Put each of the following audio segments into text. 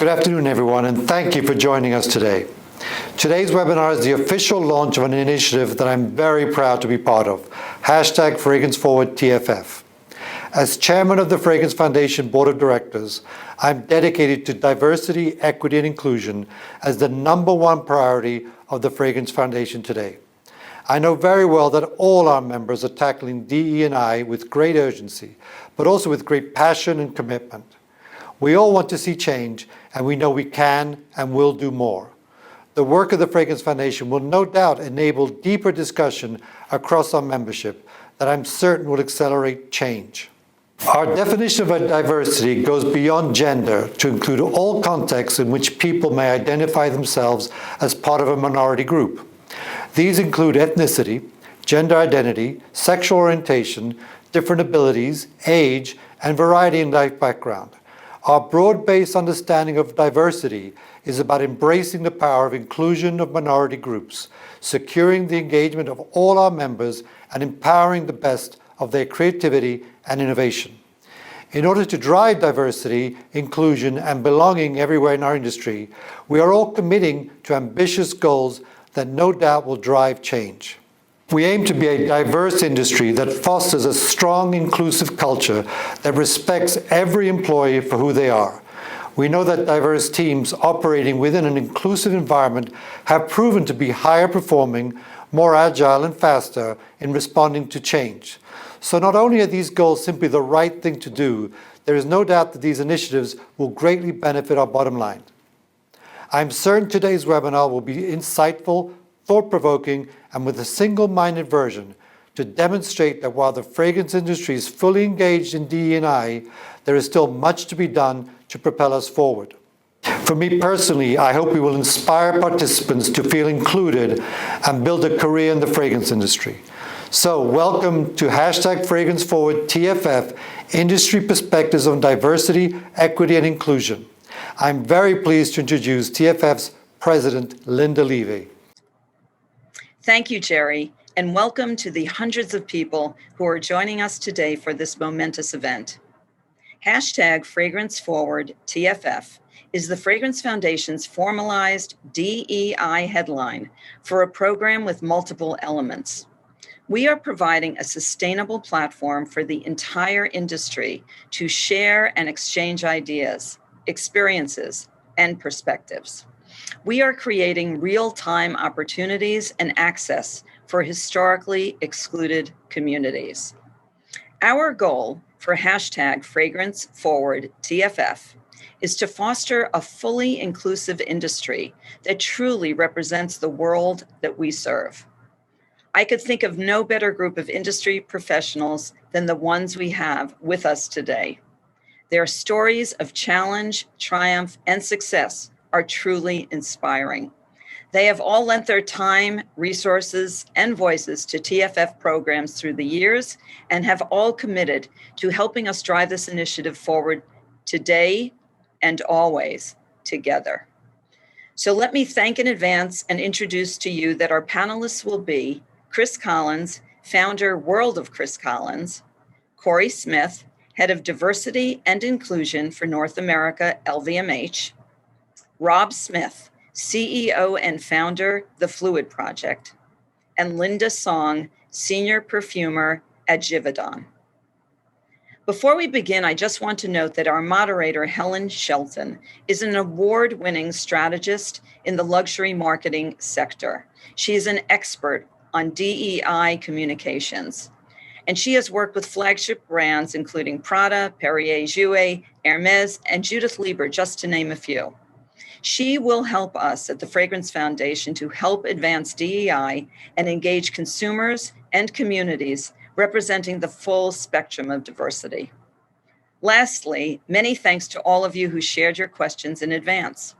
Good afternoon, everyone, and thank you for joining us today. Today's webinar is the official launch of an initiative that I'm very proud to be part of, #FragranceForwardTFF. As chairman of the Fragrance Foundation Board of Directors, I'm dedicated to diversity, equity, and inclusion as the #1 priority of the Fragrance Foundation today. I know very well that all our members are tackling DE&I with great urgency, but also with great passion and commitment. We all want to see change, and we know we can and will do more. The work of the Fragrance Foundation will no doubt enable deeper discussion across our membership that I'm certain will accelerate change. Our definition of diversity goes beyond gender to include all contexts in which people may identify themselves as part of a minority group. These include ethnicity, gender identity, sexual orientation, different abilities, age, and variety in life background. Our broad-based understanding of diversity is about embracing the power of inclusion of minority groups, securing the engagement of all our members, and empowering the best of their creativity and innovation. In order to drive diversity, inclusion, and belonging everywhere in our industry, we are all committing to ambitious goals that no doubt will drive change. We aim to be a diverse industry that fosters a strong, inclusive culture that respects every employee for who they are. We know that diverse teams operating within an inclusive environment have proven to be higher performing, more agile, and faster in responding to change. So not only are these goals simply the right thing to do, there is no doubt that these initiatives will greatly benefit our bottom line. I'm certain today's webinar will be insightful, thought-provoking, and with a single-minded version to demonstrate that while the fragrance industry is fully engaged in DE&I, there is still much to be done to propel us forward. For me personally, I hope we will inspire participants to feel included and build a career in the fragrance industry. So welcome to #FragranceForwardTFF, Industry Perspectives on Diversity, Equity, and Inclusion. I'm very pleased to introduce TFF's President, Linda Levy. Thank you, Jerry, and welcome to the hundreds of people who are joining us today for this momentous event. #FragranceForwardTFF is the Fragrance Foundation's formalized DEI headline for a program with multiple elements. We are providing a sustainable platform for the entire industry to share and exchange ideas, experiences, and perspectives. We are creating real-time opportunities and access for historically excluded communities. Our goal for #FragranceForwardTFF is to foster a fully inclusive industry that truly represents the world that we serve. I could think of no better group of industry professionals than the ones we have with us today. Their stories of challenge, triumph, and success are truly inspiring. They have all lent their time, resources, and voices to TFF programs through the years and have all committed to helping us drive this initiative forward today and always together. So let me thank in advance and introduce to you that our panelists will be Chris Collins, founder, World of Chris Collins; Corey Smith, Head of Diversity and Inclusion for North America, LVMH; Rob Smith, CEO and founder, The Phluid Project; and Linda Song, Senior Perfumer at Givaudan. Before we begin, I just want to note that our moderator, Helen Shelton, is an award-winning strategist in the luxury marketing sector. She is an expert on DEI communications, and she has worked with flagship brands including Prada, Perrier Jouet, Hermes, and Judith Lieber, just to name a few. She will help us at the Fragrance Foundation to help advance DEI and engage consumers and communities representing the full spectrum of diversity. Lastly, many thanks to all of you who shared your questions in advance.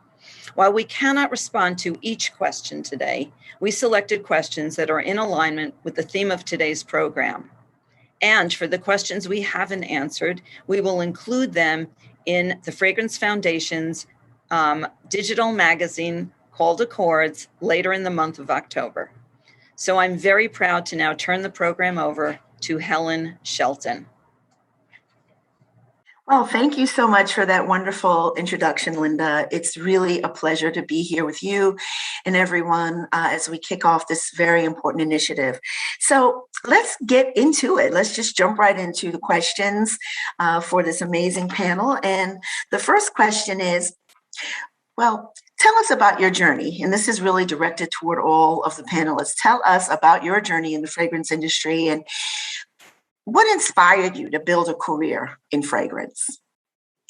While we cannot respond to each question today, we selected questions that are in alignment with the theme of today's program. And for the questions we haven't answered, we will include them in the Fragrance Foundation's digital magazine called Accords later in the month of October. So I'm very proud to now turn the program over to Helen Shelton. Well, thank you so much for that wonderful introduction, Linda. It's really a pleasure to be here with you and everyone as we kick off this very important initiative. So let's get into it. Let's just jump right into the questions for this amazing panel. And the first question is, well, tell us about your journey. And this is really directed toward all of the panelists. Tell us about your journey in the fragrance industry and what inspired you to build a career in fragrance?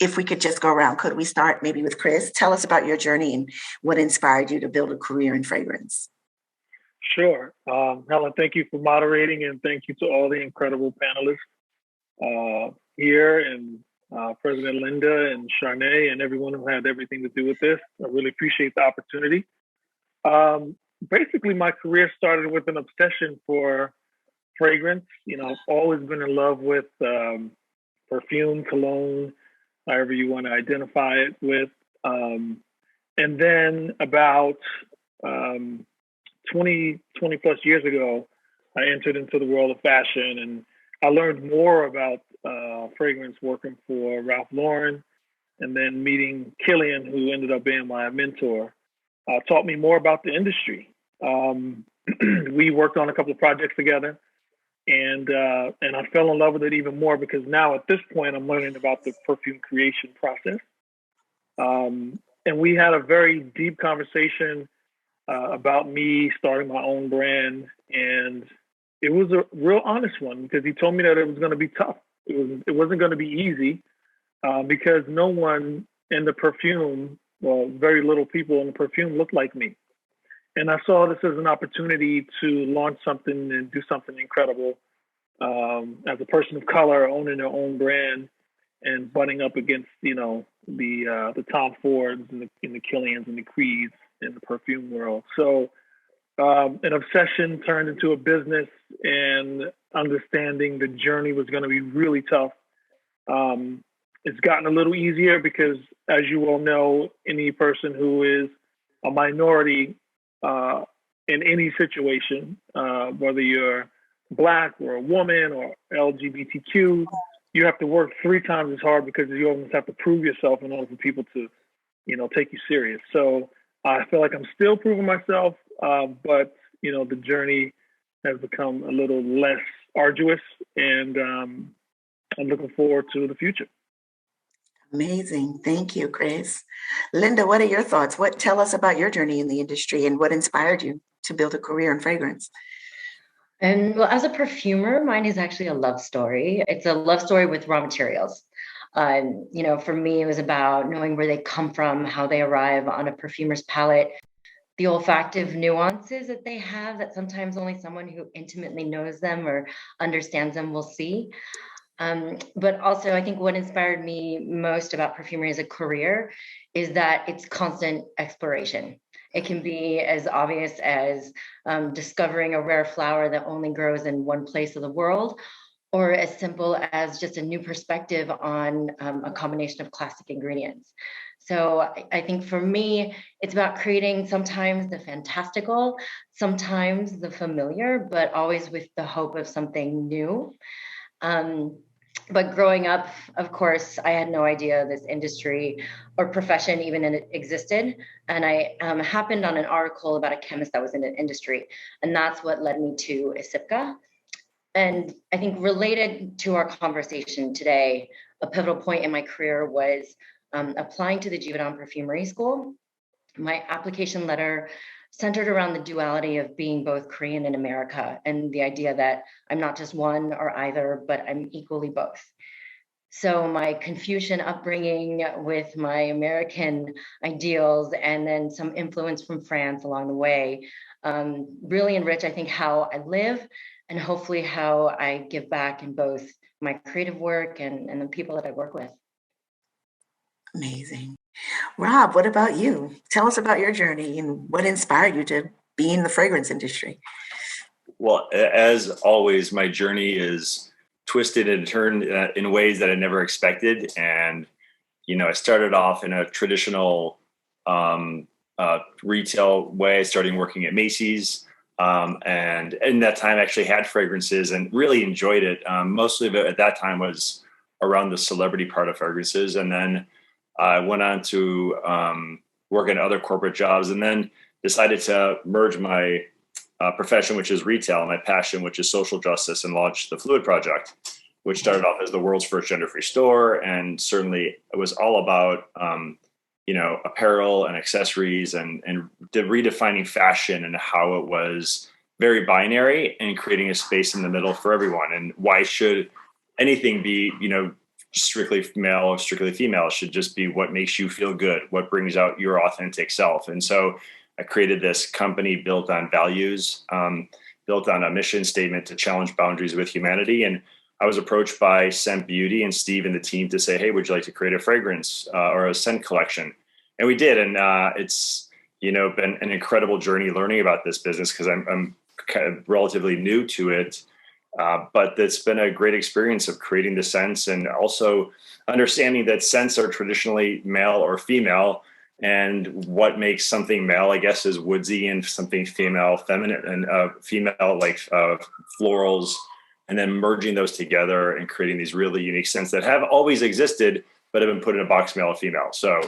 If we could just go around, could we start maybe with Chris? Tell us about your journey and what inspired you to build a career in fragrance. Sure. Helen, thank you for moderating, and thank you to all the incredible panelists here, and President Linda and Charnay and everyone who had everything to do with this. I really appreciate the opportunity. Basically, my career started with an obsession for fragrance. You know, I've always been in love with perfume, cologne, however you want to identify it with. And then about 20 plus years ago, I entered into the world of fashion, and I learned more about fragrance working for Ralph Lauren, and then meeting Killian, who ended up being my mentor, taught me more about the industry. We worked on a couple of projects together, and I fell in love with it even more because now at this point I'm learning about the perfume creation process. And we had a very deep conversation about me starting my own brand, and it was a real honest one because he told me that it was going to be tough. It wasn't going to be easy because no one in the perfume, well, very little people in the perfume looked like me. And I saw this as an opportunity to launch something and do something incredible as a person of color, owning their own brand and butting up against, you know, the Tom Fords and the Killians and the Creeds in the perfume world. So an obsession turned into a business, and understanding the journey was going to be really tough. It's gotten a little easier because, as you all know, any person who is a minority in any situation, whether you're Black or a woman or LGBTQ, you have to work 3 times as hard because you almost have to prove yourself in order for people to, you know, take you serious. So I feel like I'm still proving myself, but, you know, the journey has become a little less arduous, and I'm looking forward to the future. Amazing. Thank you, Chris. Linda, what are your thoughts? Tell us about your journey in the industry and what inspired you to build a career in fragrance? And well, as a perfumer, mine is actually a love story. It's a love story with raw materials. You know, for me, it was about knowing where they come from, how they arrive on a perfumer's palette, the olfactive nuances that they have that sometimes only someone who intimately knows them or understands them will see. But also, I think what inspired me most about perfumery as a career is that it's constant exploration. It can be as obvious as discovering a rare flower that only grows in one place of the world, or as simple as just a new perspective on a combination of classic ingredients. So I think for me, it's about creating sometimes the fantastical, sometimes the familiar, but always with the hope of something new. But growing up, of course, I had no idea this industry or profession even existed. And I happened on an article about a chemist that was in an industry. And that's what led me to ISIPCA. And I think related to our conversation today, a pivotal point in my career was applying to the Givaudan Perfumery School. My application letter centered around the duality of being both Korean and America, and the idea that I'm not just one or either, but I'm equally both. So my Confucian upbringing with my American ideals and then some influence from France along the way really enrich, I think, how I live and hopefully how I give back in both my creative work and the people that I work with. Amazing. Rob, what about you? Tell us about your journey and what inspired you to be in the fragrance industry. Well, as always, my journey is twisted and turned in ways that I never expected. And, you know, I started off in a traditional retail way, starting working at Macy's. And in that time, I actually had fragrances and really enjoyed it. Mostly of it at that time was around the celebrity part of fragrances. And then I went on to work in other corporate jobs, and then decided to merge my profession, which is retail, and my passion, which is social justice, and launched the Phluid Project, which started off as the world's first gender-free store. And certainly it was all about, apparel and accessories and redefining fashion and how it was very binary, and creating a space in the middle for everyone. And why should anything be, strictly male or strictly female? It should just be what makes you feel good, what brings out your authentic self. And so I created this company built on values, built on a mission statement to challenge boundaries with humanity. And I was approached by Scent Beauty and Steve and the team to say, hey, would you like to create a fragrance or a scent collection? And we did. And it's, been an incredible journey learning about this business, because I'm kind of relatively new to it. But it's been a great experience of creating the scents, and also understanding that scents are traditionally male or female. And what makes something male, I guess, is woodsy, and something female, feminine, and female, like florals, and then merging those together and creating these really unique scents that have always existed, but have been put in a box, male or female. So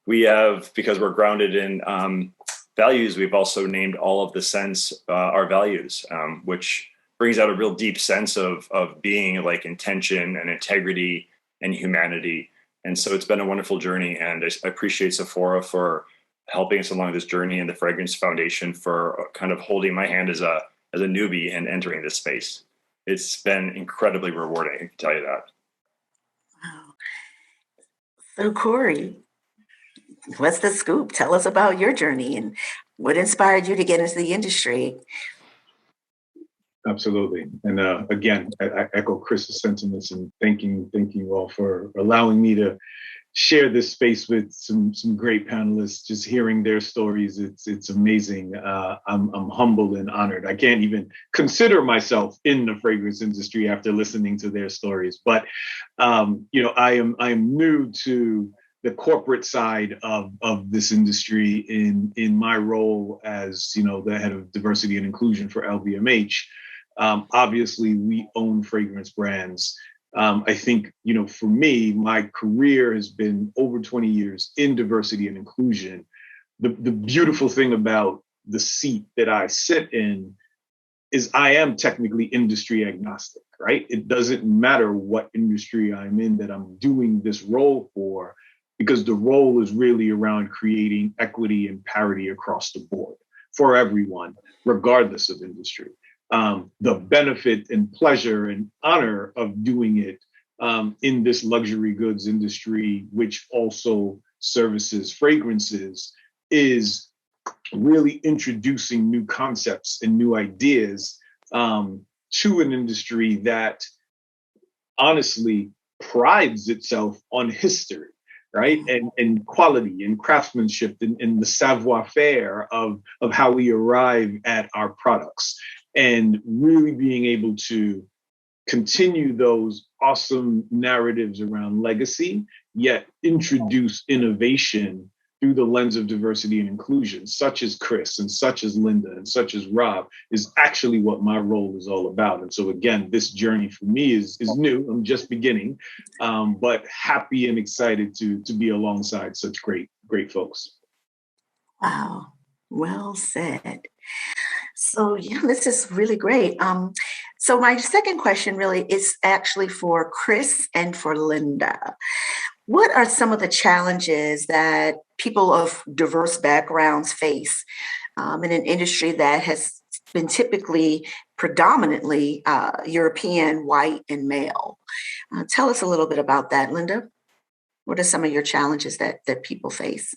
we have, because we're grounded in values, we've also named all of the scents our values, which brings out a real deep sense of being, like intention and integrity and humanity. And so it's been a wonderful journey, and I appreciate Sephora for helping us along this journey, and the Fragrance Foundation for kind of holding my hand as a newbie and entering this space. It's been incredibly rewarding, I can tell you that. Wow. So Corey, what's the scoop? Tell us about your journey and what inspired you to get into the industry. Absolutely. And again, I echo Chris's sentiments, and thanking you all for allowing me to share this space with some great panelists. Just hearing their stories, it's amazing. I'm humbled and honored. I can't even consider myself in the fragrance industry after listening to their stories. But I am new to the corporate side of this industry in my role as the head of diversity and inclusion for LVMH. Obviously, we own fragrance brands. I think, for me, my career has been over 20 years in diversity and inclusion. The beautiful thing about the seat that I sit in is I am technically industry agnostic, right? It doesn't matter what industry I'm in that I'm doing this role for, because the role is really around creating equity and parity across the board for everyone, regardless of industry. The benefit and pleasure and honor of doing it in this luxury goods industry, which also services fragrances, is really introducing new concepts and new ideas to an industry that honestly prides itself on history, right? And quality and craftsmanship and the savoir-faire of how we arrive at our products. And really being able to continue those awesome narratives around legacy, yet introduce innovation through the lens of diversity and inclusion, such as Chris and such as Linda and such as Rob, is actually what my role is all about. And so again, this journey for me is new. I'm just beginning, but happy and excited to be alongside such great folks. Wow, well said. So yeah, this is really great. So my second question really is actually for Chris and for Linda. What are some of the challenges that people of diverse backgrounds face in an industry that has been typically predominantly European, white, and male? Tell us a little bit about that, Linda. What are some of your challenges that people face?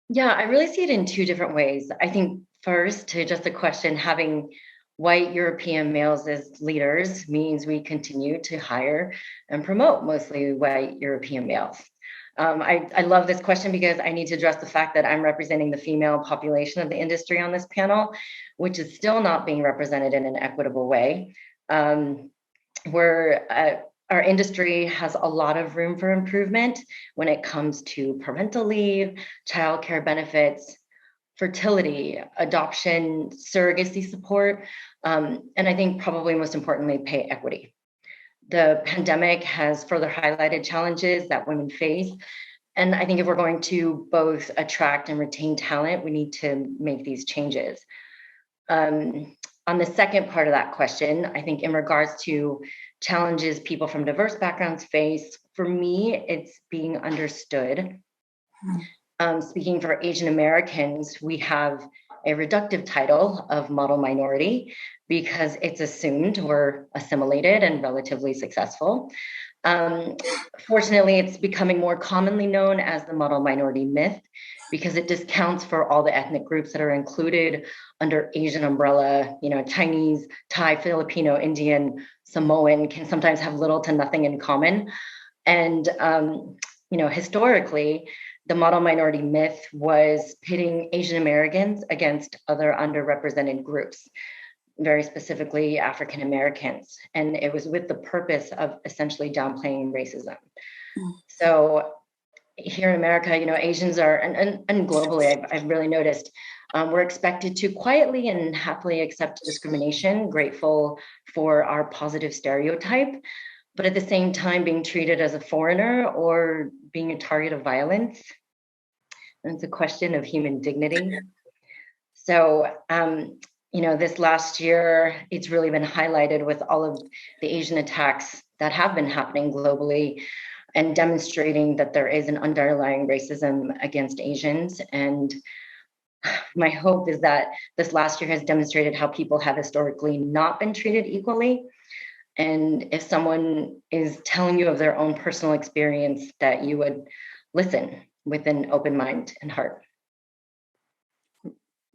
Yeah, I really see it in two different ways. I think first, to just the question, having white European males as leaders means we continue to hire and promote mostly white European males. I love this question because I need to address the fact that I'm representing the female population of the industry on this panel, which is still not being represented in an equitable way. Our industry has a lot of room for improvement when it comes to parental leave, childcare benefits, fertility, adoption, surrogacy support, and I think probably most importantly, pay equity. The pandemic has further highlighted challenges that women face. And I think if we're going to both attract and retain talent, we need to make these changes. On the second part of that question, I think in regards to challenges people from diverse backgrounds face, for me, it's being understood. Speaking for Asian Americans, we have a reductive title of model minority because it's assumed we're assimilated and relatively successful. Fortunately, it's becoming more commonly known as the model minority myth because it discounts for all the ethnic groups that are included under Asian umbrella. You know, Chinese, Thai, Filipino, Indian, Samoan can sometimes have little to nothing in common. And, you know, historically, the model minority myth was pitting Asian Americans against other underrepresented groups, very specifically African Americans. And it was with the purpose of essentially downplaying racism. So here in America, you know, Asians are, and globally, I've really noticed, we're expected to quietly and happily accept discrimination, grateful for our positive stereotype, but at the same time being treated as a foreigner or being a target of violence. And it's a question of human dignity. So, you know, this last year, it's really been highlighted with all of the Asian attacks that have been happening globally and demonstrating that there is an underlying racism against Asians. And my hope is that this last year has demonstrated how people have historically not been treated equally. And if someone is telling you of their own personal experience, that you would listen with an open mind and heart.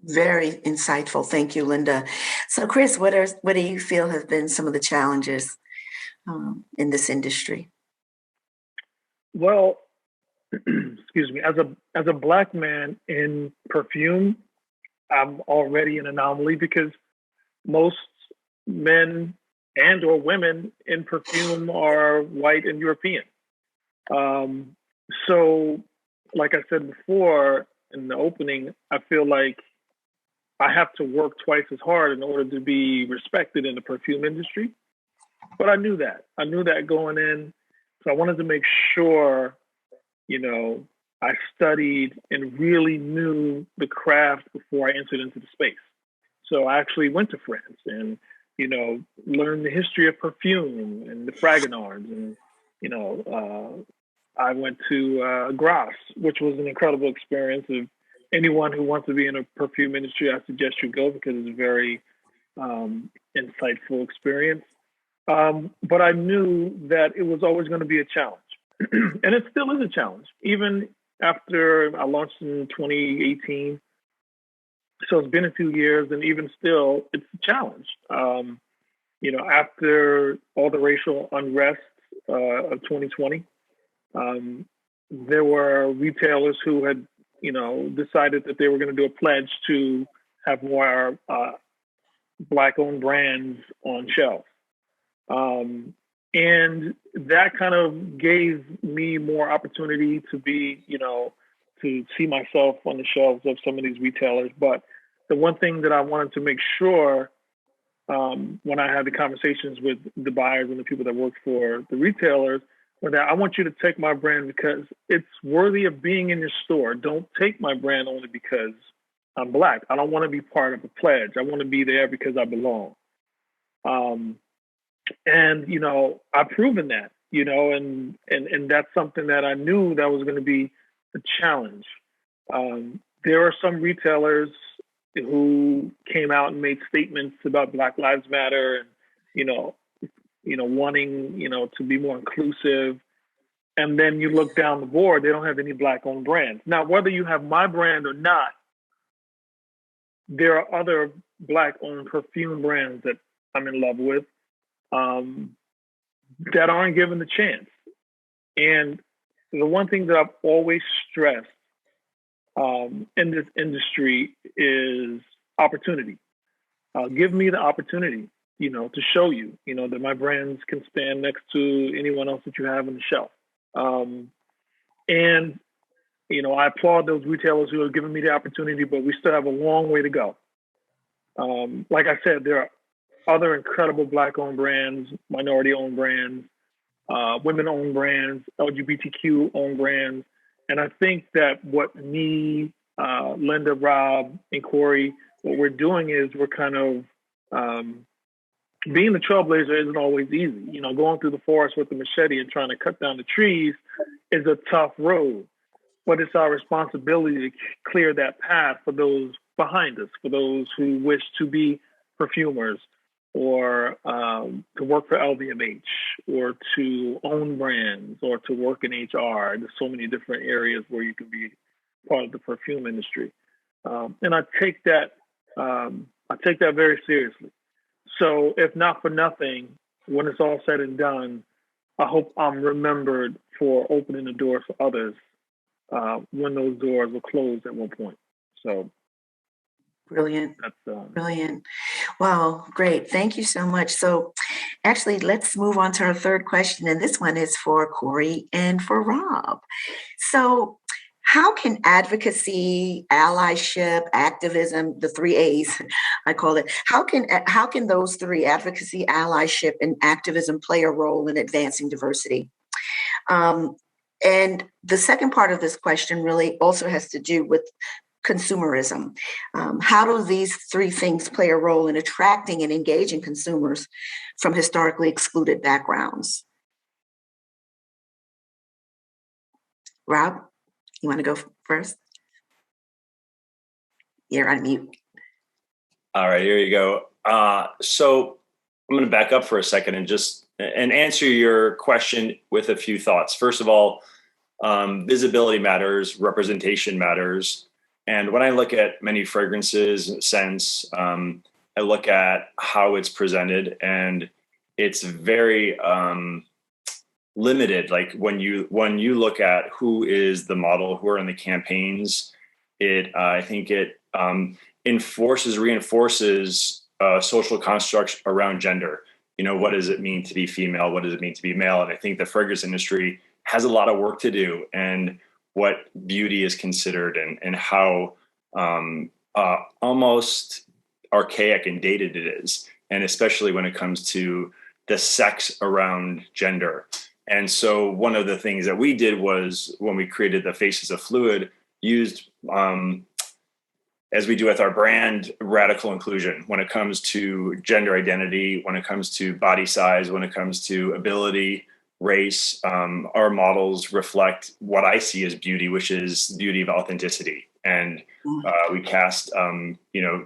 Very insightful. Thank you, Linda. So, Chris, what do you feel have been some of the challenges in this industry? Well, excuse me, as a Black man in perfume, I'm already an anomaly because most men and or women in perfume are white and European. So, like I said before in the opening, I feel like I have to work twice as hard in order to be respected in the perfume industry. But I knew that. I knew that going in. So I wanted to make sure, you know, I studied and really knew the craft before I entered into the space. So I actually went to France and, you know, learned the history of perfume and the Fragonards. And, you know, I went to Grasse, which was an incredible experience. Of anyone who wants to be in a perfume industry, I suggest you go because it's a very insightful experience. But I knew that it was always going to be a challenge. And it still is a challenge, even after I launched in 2018. So it's been a few years, and even still, it's a challenge. You know, after all the racial unrest of 2020, there were retailers who had, you know, decided that they were going to do a pledge to have more Black-owned brands on shelves. And that kind of gave me more opportunity to be, you know, to see myself on the shelves of some of these retailers. But the one thing that I wanted to make sure when I had the conversations with the buyers and the people that work for the retailers was that I want you to take my brand because it's worthy of being in your store. Don't take my brand only because I'm Black. I don't want to be part of a pledge. I want to be there because I belong. And, you know, I've proven that, you know, and that's something that I knew that was going to be a challenge. There are some retailers who came out and made statements about Black Lives Matter and, you know, wanting, you know, to be more inclusive. And then you look down the board, they don't have any Black-owned brands. Now, whether you have my brand or not, there are other Black-owned perfume brands that I'm in love with that aren't given the chance. And the one thing that I've always stressed in this industry is opportunity. Give me the opportunity, you know, to show you, you know, that my brands can stand next to anyone else that you have on the shelf. And, you know, I applaud those retailers who have given me the opportunity, but we still have a long way to go. Like I said, there are other incredible Black-owned brands, minority-owned brands, women-owned brands, LGBTQ-owned brands. And I think that what me, Linda, Rob, and Corey, what we're doing is we're kind of being the trailblazer isn't always easy. You know, going through the forest with the machete and trying to cut down the trees is a tough road. But it's our responsibility to clear that path for those behind us, for those who wish to be perfumers or to work for LVMH or to own brands or to work in HR. There's so many different areas where you can be part of the perfume industry. And I take that very seriously. So if not for nothing, when it's all said and done, I hope I'm remembered for opening the doors for others when those doors were closed at one point. So Brilliant. that's Brilliant. Wow, great. Thank you so much. So actually, let's move on to our third question. And this one is for Corey and for Rob. So how can advocacy, allyship, activism, the three A's, I call it, how can those three, advocacy, allyship, and activism, play a role in advancing diversity? And the second part of this question really also has to do with consumerism. How do these three things play a role in attracting and engaging consumers from historically excluded backgrounds? Rob, you want to go first? You're on mute. All right, here you go. So I'm going to back up for a second and answer your question with a few thoughts. First of all, visibility matters, representation matters. And when I look at many fragrances, scents, I look at how it's presented, and it's very limited. Like when you look at who is the model, who are in the campaigns, I think it reinforces social constructs around gender. You know, what does it mean to be female? What does it mean to be male? And I think the fragrance industry has a lot of work to do, and what beauty is considered and how almost archaic and dated it is. And especially when it comes to the sex around gender. And so one of the things that we did was when we created the Faces of Phluid, used, as we do with our brand, radical inclusion when it comes to gender identity, when it comes to body size, when it comes to ability, race. Our models reflect what I see as beauty, which is beauty of authenticity. And we cast,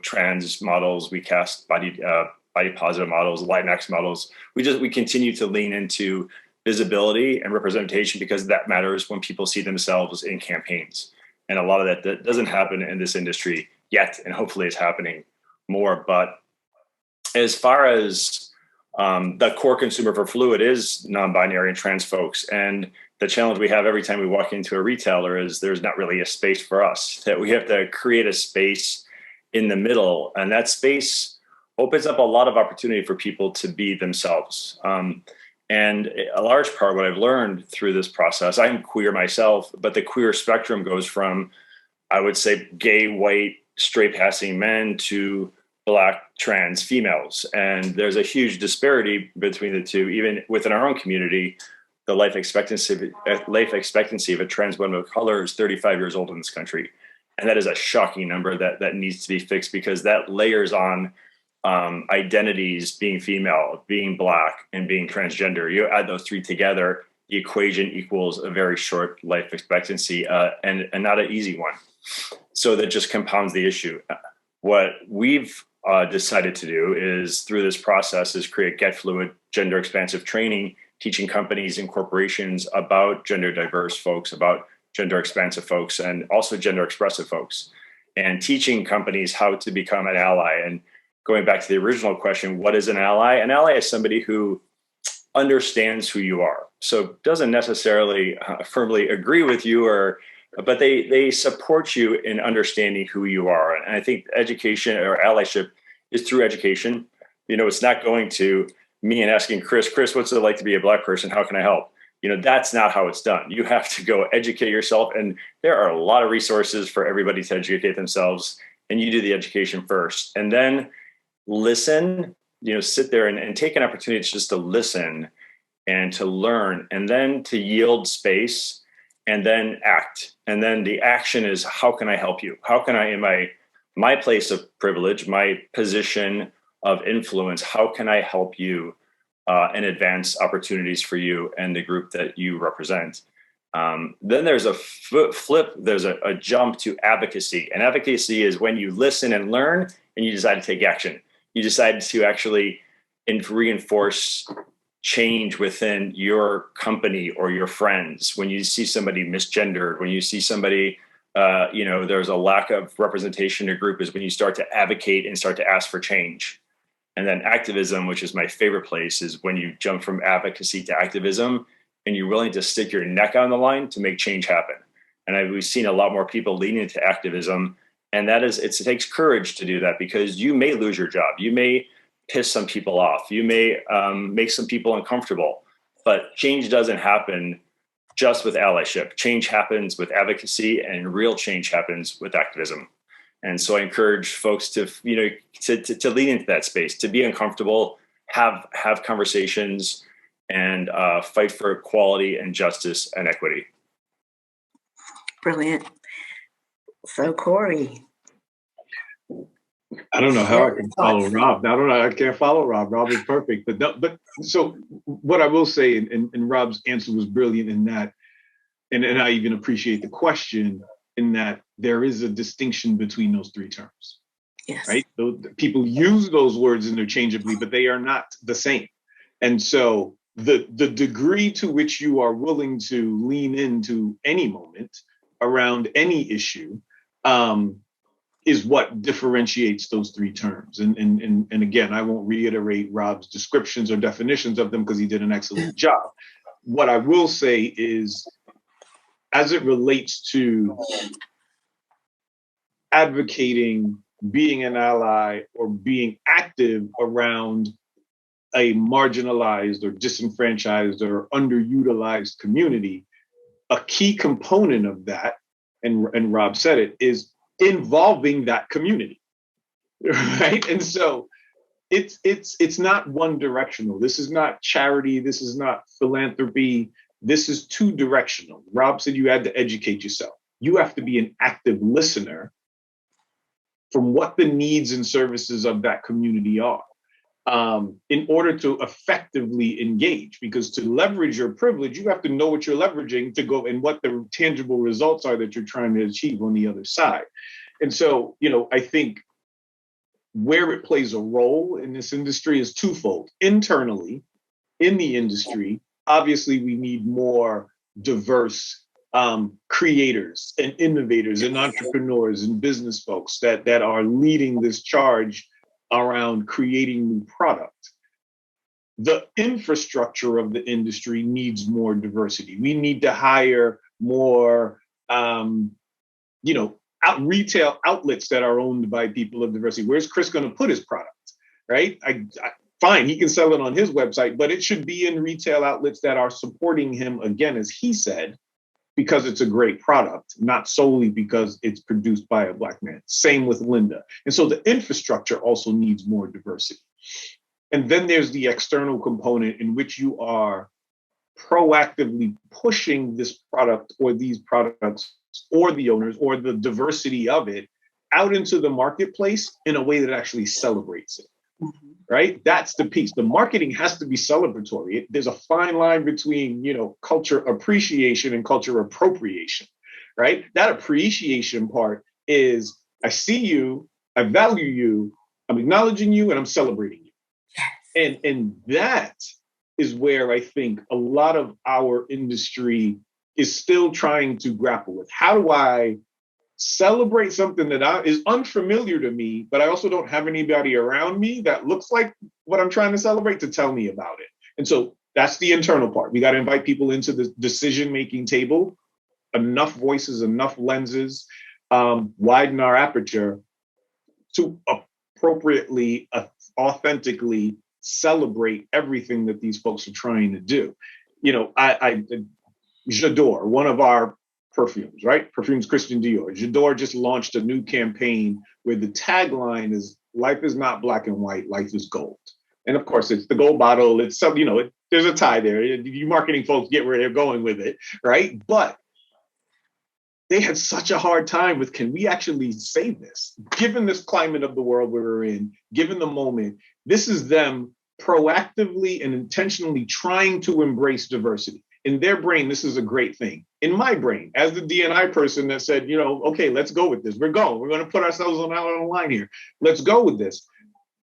trans models, we cast body positive models, Latinx models. We continue to lean into visibility and representation because that matters when people see themselves in campaigns. And a lot of that doesn't happen in this industry yet, and hopefully it's happening more. But as far as the core consumer for Phluid is non-binary and trans folks, and the challenge we have every time we walk into a retailer is there's not really a space for us, that we have to create a space in the middle, and that space opens up a lot of opportunity for people to be themselves. And a large part of what I've learned through this process, I'm queer myself, but the queer spectrum goes from, I would say, gay, white, straight passing men to Black trans females. And there's a huge disparity between the two. Even within our own community, the life expectancy of a trans woman of color is 35 years old in this country. And that is a shocking number that needs to be fixed, because that layers on identities, being female, being Black, and being transgender. You add those three together, the equation equals a very short life expectancy, and not an easy one. So that just compounds the issue. What we've decided to do is, through this process, is create Get Phluid gender expansive training, teaching companies and corporations about gender diverse folks, about gender expansive folks, and also gender expressive folks, and teaching companies how to become an ally. And going back to the original question, what is an ally? An ally is somebody who understands who you are. So doesn't necessarily firmly agree with you, but they support you in understanding who you are. And I think education or allyship is through education. You know, it's not going to me and asking Chris, what's it like to be a Black person? How can I help? You know, that's not how it's done. You have to go educate yourself. And there are a lot of resources for everybody to educate themselves. And you do the education first. And then listen sit there and take an opportunity just to listen and to learn, and then to yield space, and then act. And then the action is, how can I help you? How can I, in my place of privilege, my position of influence, how can I help you and advance opportunities for you and the group that you represent? Then there's a flip, there's a jump to advocacy. And advocacy is when you listen and learn and you decide to take action. You decide to actually reinforce change within your company or your friends. When you see somebody misgendered, when you see somebody, there's a lack of representation in a group, is when you start to advocate and start to ask for change. And then activism, which is my favorite place, is when you jump from advocacy to activism and you're willing to stick your neck on the line to make change happen. And we've seen a lot more people leaning into activism. And it takes courage to do that, because you may lose your job. You may piss some people off. You may make some people uncomfortable, but change doesn't happen just with allyship. Change happens with advocacy, and real change happens with activism. And so I encourage folks to lean into that space, to be uncomfortable, have conversations, and fight for equality and justice and equity. Brilliant. So Corey. I don't know how I can follow Rob. I can't follow Rob. Rob is perfect. But so what I will say, and Rob's answer was brilliant in that, and I even appreciate the question, in that there is a distinction between those three terms. Yes. Right? People use those words interchangeably, but they are not the same. And so the degree to which you are willing to lean into any moment around any issue is what differentiates those three terms. And again, I won't reiterate Rob's descriptions or definitions of them, because he did an excellent job. What I will say is, as it relates to advocating, being an ally, or being active around a marginalized or disenfranchised or underutilized community, a key component of that, and Rob said it, is involving that community, right? And so it's not one directional. This is not charity. This is not philanthropy. This is two directional. Rob said you had to educate yourself. You have to be an active listener from what the needs and services of that community are, in order to effectively engage. Because to leverage your privilege, you have to know what you're leveraging to go, and what the tangible results are that you're trying to achieve on the other side. And so, I think where it plays a role in this industry is twofold. Internally, in the industry, obviously we need more diverse creators and innovators and entrepreneurs and business folks that are leading this charge around creating new product. The infrastructure of the industry needs more diversity. We need to hire more, retail outlets that are owned by people of diversity. Where's Chris going to put his product, right? Fine, he can sell it on his website, but it should be in retail outlets that are supporting him, again, as he said, because it's a great product, not solely because it's produced by a Black man. Same with Linda. And so the infrastructure also needs more diversity. And then there's the external component in which you are proactively pushing this product or these products or the owners or the diversity of it out into the marketplace in a way that actually celebrates it. Right? That's the piece. The marketing has to be celebratory. There's a fine line between, culture appreciation and culture appropriation, right? That appreciation part is, I see you, I value you, I'm acknowledging you, and I'm celebrating you. And that is where I think a lot of our industry is still trying to grapple with. How do I celebrate something that is unfamiliar to me, but I also don't have anybody around me that looks like what I'm trying to celebrate to tell me about it? And so that's the internal part. We got to invite people into the decision-making table, enough voices, enough lenses, widen our aperture to appropriately, authentically celebrate everything that these folks are trying to do. J'adore, one of our perfumes, right? Perfumes Christian Dior. J'adore just launched a new campaign where the tagline is, life is not black and white, life is gold, And of course, it's the gold bottle. It's some, there's a tie there. You marketing folks get where they're going with it, right? But they had such a hard time with, can we actually save this? Given this climate of the world we're in, given the moment, this is them proactively and intentionally trying to embrace diversity. In their brain, this is a great thing. In my brain, as the D&I person that said, okay, let's go with this. We're going to put ourselves on the line here. Let's go with this.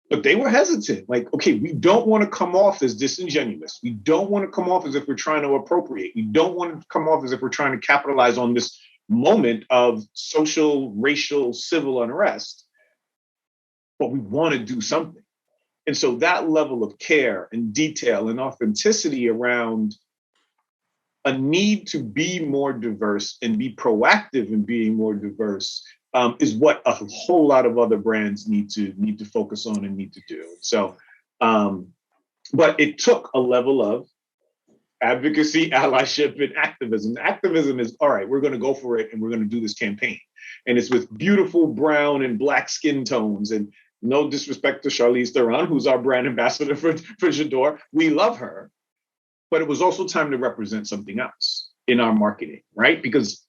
But they were hesitant. Like, okay, we don't want to come off as disingenuous. We don't want to come off as if we're trying to appropriate. We don't want to come off as if we're trying to capitalize on this moment of social, racial, civil unrest. But we want to do something. And so that level of care and detail and authenticity around a need to be more diverse and be proactive in being more diverse is what a whole lot of other brands need to focus on and need to do. So, but it took a level of advocacy, allyship, and activism. Activism is, all right, we're going to go for it and we're going to do this campaign. And it's with beautiful brown and black skin tones. And no disrespect to Charlize Theron, who's our brand ambassador for J'adore. We love her. But it was also time to represent something else in our marketing, right? Because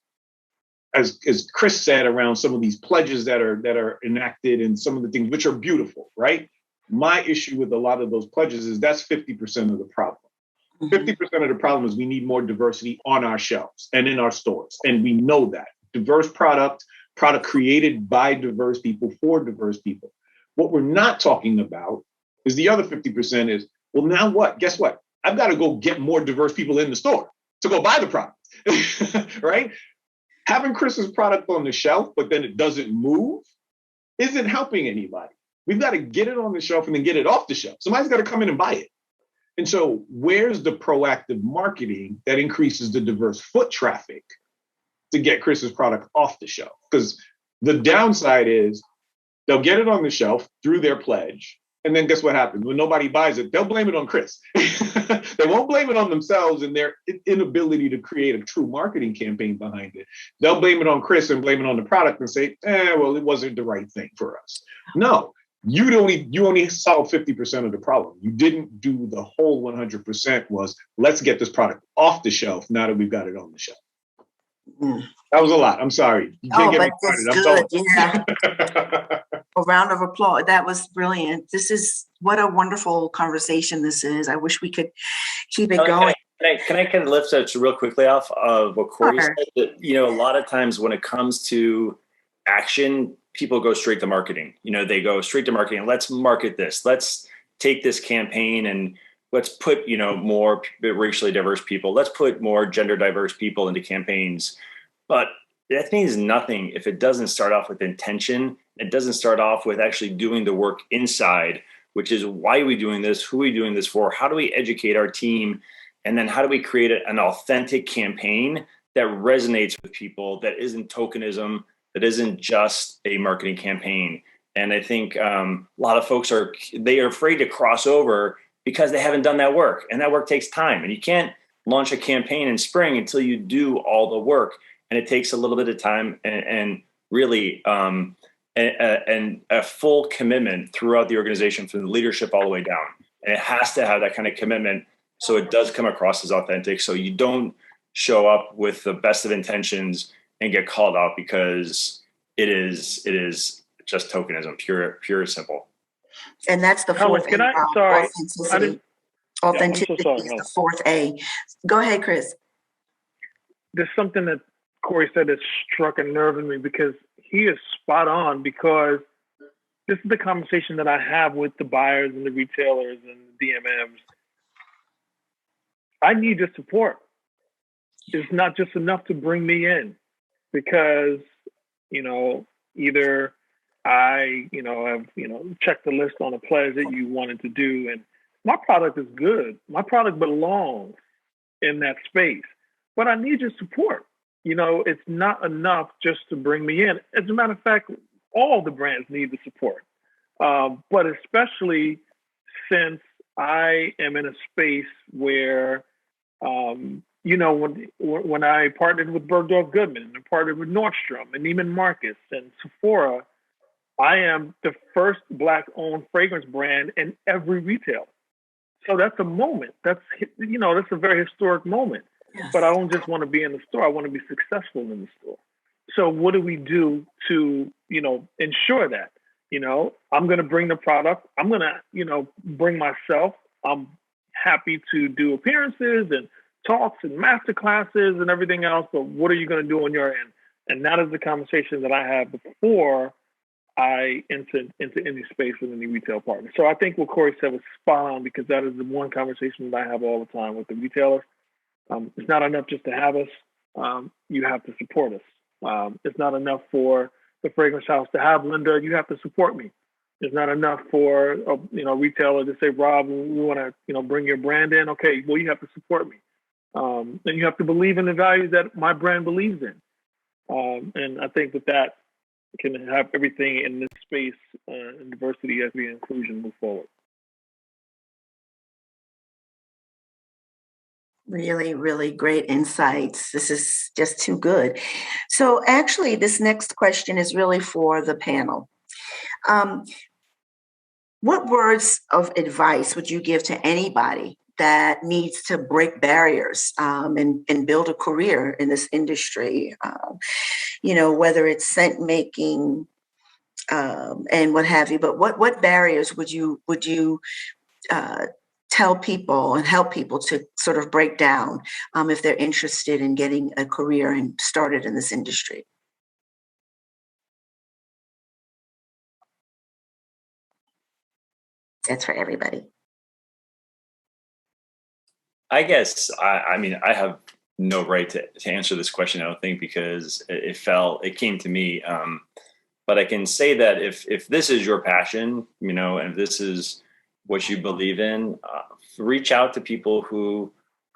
as Chris said, around some of these pledges that are enacted and some of the things which are beautiful, right? My issue with a lot of those pledges is that's 50% of the problem. 50% of the problem is we need more diversity on our shelves and in our stores. And we know that. Diverse product created by diverse people for diverse people. What we're not talking about is the other 50% is, well, now what? Guess what? I've got to go get more diverse people in the store to go buy the product, right? Having Chris's product on the shelf, but then it doesn't move, isn't helping anybody. We've got to get it on the shelf and then get it off the shelf. Somebody's got to come in and buy it. And so where's the proactive marketing that increases the diverse foot traffic to get Chris's product off the shelf? Because the downside is they'll get it on the shelf through their pledge. And then guess what happens? When nobody buys it, they'll blame it on Chris. They won't blame it on themselves and their inability to create a true marketing campaign behind it. They'll blame it on Chris and blame it on the product and say, well, it wasn't the right thing for us. No, you only solved 50% of the problem. You didn't do the whole 100% was, let's get this product off the shelf now that we've got it on the shelf. That was a lot. I'm sorry. You can't get me started. Yeah. A round of applause. That was brilliant. What a wonderful conversation this is. I wish we could keep it going. Can I kind of lift up real quickly off of what Corey said? That, a lot of times when it comes to action, people go straight to marketing. They go straight to marketing. Let's market this. Let's take this campaign and let's put, more racially diverse people. Let's put more gender diverse people into campaigns. But that means nothing if it doesn't start off with intention. It doesn't start off with actually doing the work inside, which is why are we doing this? Who are we doing this for? How do we educate our team? And then how do we create an authentic campaign that resonates with people, that isn't tokenism, that isn't just a marketing campaign? And I think a lot of folks are afraid to cross over because they haven't done that work. And that work takes time. And you can't launch a campaign in spring until you do all the work. And it takes a little bit of time and really and a full commitment throughout the organization from the leadership all the way down. And it has to have that kind of commitment so it does come across as authentic. So you don't show up with the best of intentions and get called out because it is just tokenism, pure and simple. And that's the fourth Helen, sorry. authenticity. Authenticity is the fourth A. Go ahead, Chris. There's something that Corey said that struck a nerve in me because he is spot on, because this is the conversation that I have with the buyers and the retailers and the DMMs. I need your support. It's not just enough to bring me in because, either I, have, checked the list on a pledge that you wanted to do, and my product is good. My product belongs in that space, but I need your support. It's not enough just to bring me in. As a matter of fact, all the brands need the support, but especially since I am in a space where, when I partnered with Bergdorf Goodman and partnered with Nordstrom and Neiman Marcus and Sephora, I am the first Black-owned fragrance brand in every retailer. So that's a moment. That's a very historic moment. Yes. But I don't just want to be in the store. I want to be successful in the store. So what do we do to, ensure that? I'm going to bring the product. I'm going to, bring myself. I'm happy to do appearances and talks and master classes and everything else. But what are you going to do on your end? And that is the conversation that I have before I enter into any space with any retail partner. So I think what Corey said was spot on, because that is the one conversation that I have all the time with the retailers. It's not enough just to have us. You have to support us. It's not enough for the fragrance house to have Linda. You have to support me. It's not enough for a retailer to say, Rob, we want to bring your brand in. Okay, well, you have to support me, and you have to believe in the values that my brand believes in. And I think that can have everything in this space and diversity, equity, and inclusion move forward. Really, really great insights. This is just too good. So actually, this next question is really for the panel. What words of advice would you give to anybody that needs to break barriers and build a career in this industry? Whether it's scent making and what have you. But what barriers would you tell people and help people to sort of break down if they're interested in getting a career and started in this industry? That's for everybody. I guess, I have no right to answer this question, I don't think, because it came to me. But I can say that if this is your passion, and if this is what you believe in, reach out to people who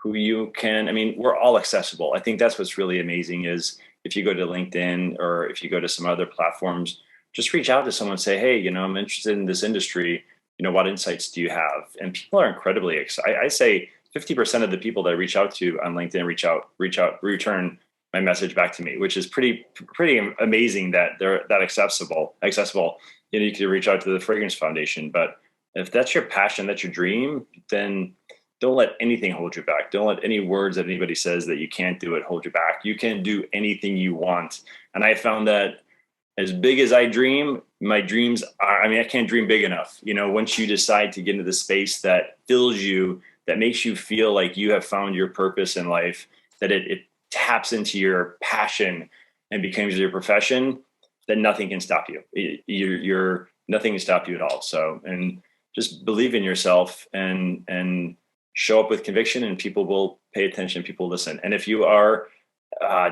you can. We're all accessible. I think that's what's really amazing is if you go to LinkedIn or if you go to some other platforms, just reach out to someone and say, hey, I'm interested in this industry. What insights do you have? And people are incredibly excited. I say 50% of the people that I reach out to on LinkedIn return my message back to me, which is pretty amazing that they're that accessible. You can reach out to the Fragrance Foundation, but if that's your passion, that's your dream, then don't let anything hold you back. Don't let any words that anybody says that you can't do it hold you back. You can do anything you want. And I found that as big as I dream, my dreams are, I can't dream big enough. Once you decide to get into the space that fills you, that makes you feel like you have found your purpose in life, that it taps into your passion and becomes your profession, then nothing can stop you. Nothing can stop you at all. So, and just believe in yourself and show up with conviction, and people will pay attention. People listen. And if you are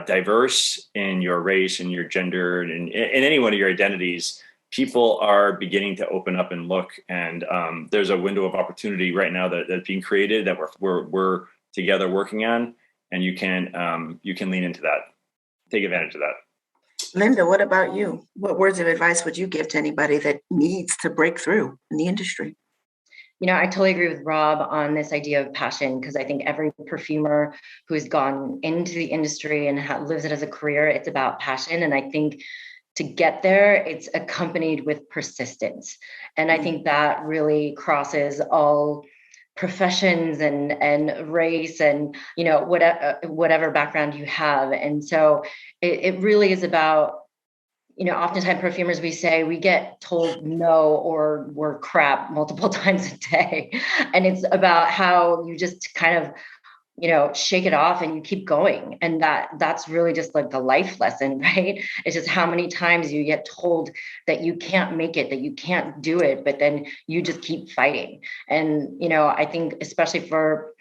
diverse in your race and your gender and in any one of your identities, people are beginning to open up and look. And there's a window of opportunity right now that's being created that we're together working on, and you can lean into that, take advantage of that. Linda, what about you? What words of advice would you give to anybody that needs to break through in the industry? I totally agree with Rob on this idea of passion, because I think every perfumer who's gone into the industry and lives it as a career, it's about passion. And I think to get there, it's accompanied with persistence. And I think that really crosses all professions and race and, whatever background you have. And so it really is about, oftentimes perfumers, we say we get told no or we're crap multiple times a day. And it's about how you just kind of, shake it off and you keep going. And that's really just like the life lesson, right? It's just how many times you get told that you can't make it, that you can't do it, but then you just keep fighting. And, I think especially for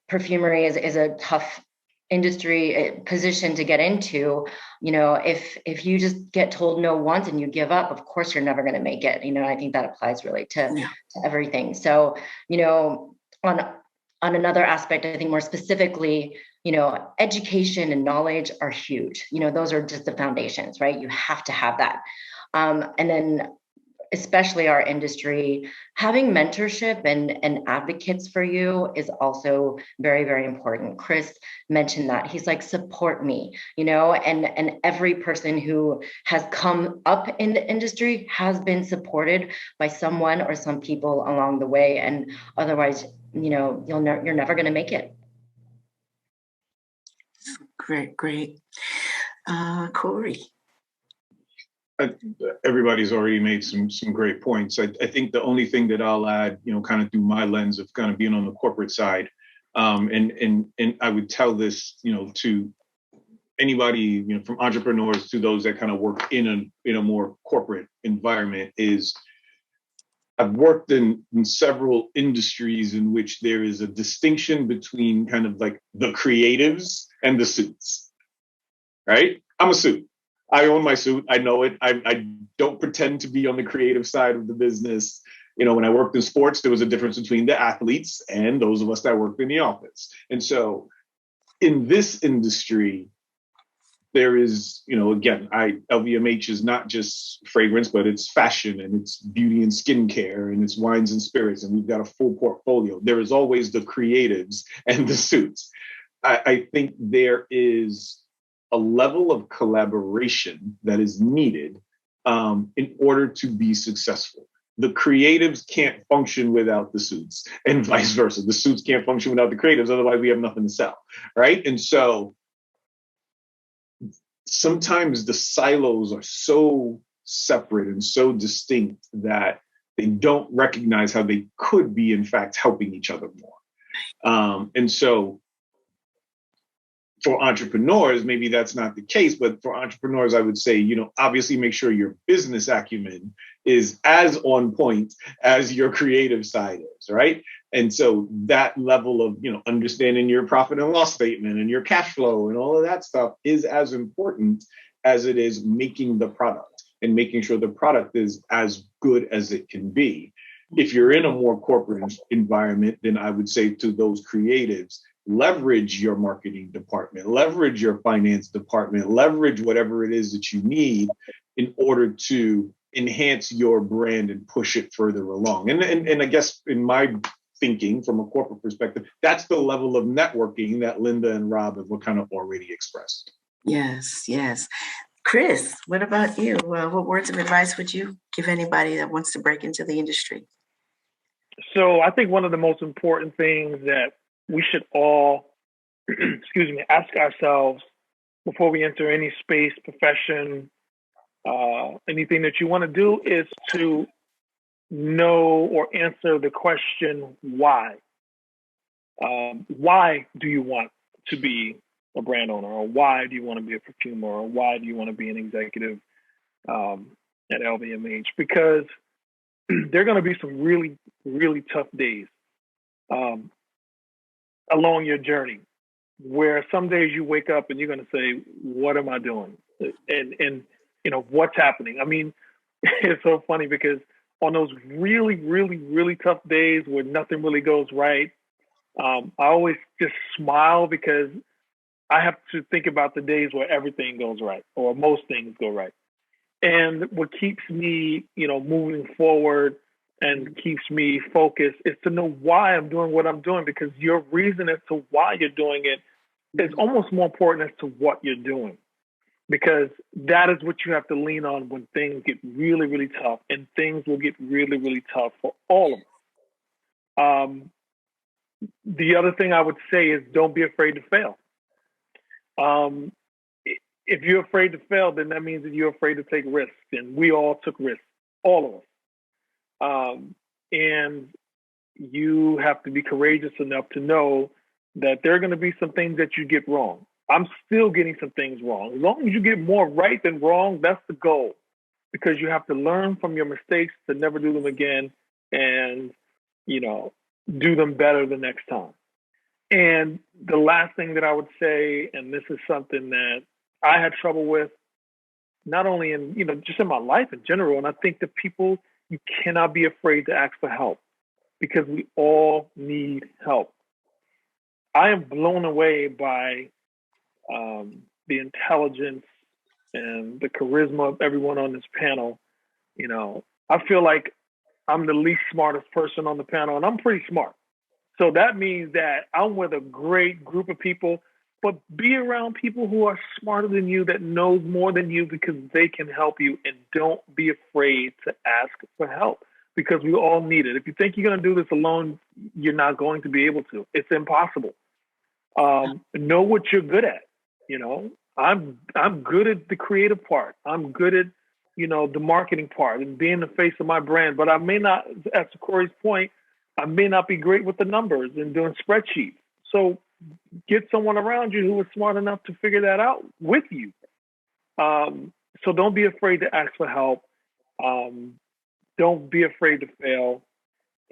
perfumery is a tough industry position to get into. If you just get told no once and you give up, of course you're never going to make it. I think that applies really to everything. So, on another aspect, I think more specifically, education and knowledge are huge. Those are just the foundations, right? You have to have that. And then especially our industry, having mentorship and advocates for you is also very, very important. Chris mentioned that. He's like, support me, and every person who has come up in the industry has been supported by someone or some people along the way. And otherwise, you're never going to make it. Great. Corey. Everybody's already made some great points. I think the only thing that I'll add, kind of through my lens of kind of being on the corporate side, and I would tell this, to anybody, from entrepreneurs to those that kind of work in a more corporate environment, is I've worked in several industries in which there is a distinction between kind of like the creatives and the suits, right? I'm a suit. I own my suit. I know it. I don't pretend to be on the creative side of the business. When I worked in sports, there was a difference between the athletes and those of us that worked in the office. And so in this industry, there is, again, LVMH is not just fragrance, but it's fashion and it's beauty and skincare and it's wines and spirits. And we've got a full portfolio. There is always the creatives and the suits. I think there is a level of collaboration that is needed in order to be successful. The creatives can't function without the suits and vice versa. The suits can't function without the creatives. Otherwise, we have nothing to sell, right? And so sometimes the silos are so separate and so distinct that they don't recognize how they could be, in fact, helping each other more. And so for entrepreneurs, maybe that's not the case, but for entrepreneurs, I would say, obviously make sure your business acumen is as on point as your creative side is, right? And so that level of, understanding your profit and loss statement and your cash flow and all of that stuff is as important as it is making the product and making sure the product is as good as it can be. If you're in a more corporate environment, then I would say to those creatives, leverage your marketing department, leverage your finance department, leverage whatever it is that you need in order to enhance your brand and push it further along. And I guess in my thinking from a corporate perspective, that's the level of networking that Linda and Rob have kind of already expressed. Yes. Chris, what about you? What words of advice would you give anybody that wants to break into the industry? So I think one of the most important things that we should all, ask ourselves before we enter any space, profession, anything that you want to do is to know or answer the question, why? Why do you want to be a brand owner? Or why do you want to be a perfumer? Or why do you want to be an executive at LVMH? Because there are going to be some really, really tough days along your journey, where some days you wake up and you're going to say, what am I doing? And what's happening? I mean, it's so funny because on those really, really, really tough days where nothing really goes right, I always just smile because I have to think about the days where everything goes right or most things go right. And what keeps me, moving forward and keeps me focused is to know why I'm doing what I'm doing, because your reason as to why you're doing it is almost more important as to what you're doing, because that is what you have to lean on when things get really, really tough, and things will get really, really tough for all of us. The other thing I would say is don't be afraid to fail. If you're afraid to fail, then that means that you're afraid to take risks, and we all took risks, all of us. And you have to be courageous enough to know that there are going to be some things that you get wrong. I'm still getting some things wrong. As long as you get more right than wrong, that's the goal, because you have to learn from your mistakes to never do them again and, do them better the next time. And the last thing that I would say, and this is something that I had trouble with, not only in, just in my life in general, and I think that people, you cannot be afraid to ask for help, because we all need help. I am blown away by the intelligence and the charisma of everyone on this panel. I feel like I'm the least smartest person on the panel, and I'm pretty smart. So that means that I'm with a great group of people, but be around people who are smarter than you, that knows more than you, because they can help you. And don't be afraid to ask for help, because we all need it. If you think you're going to do this alone, you're not going to be able to. It's impossible. Know what you're good at. You know, I'm good at the creative part. I'm good at, you know, the marketing part and being the face of my brand. But I may not, as to Corey's point, I may not be great with the numbers and doing spreadsheets. So get someone around you who is smart enough to figure that out with you. So don't be afraid to ask for help. Don't be afraid to fail,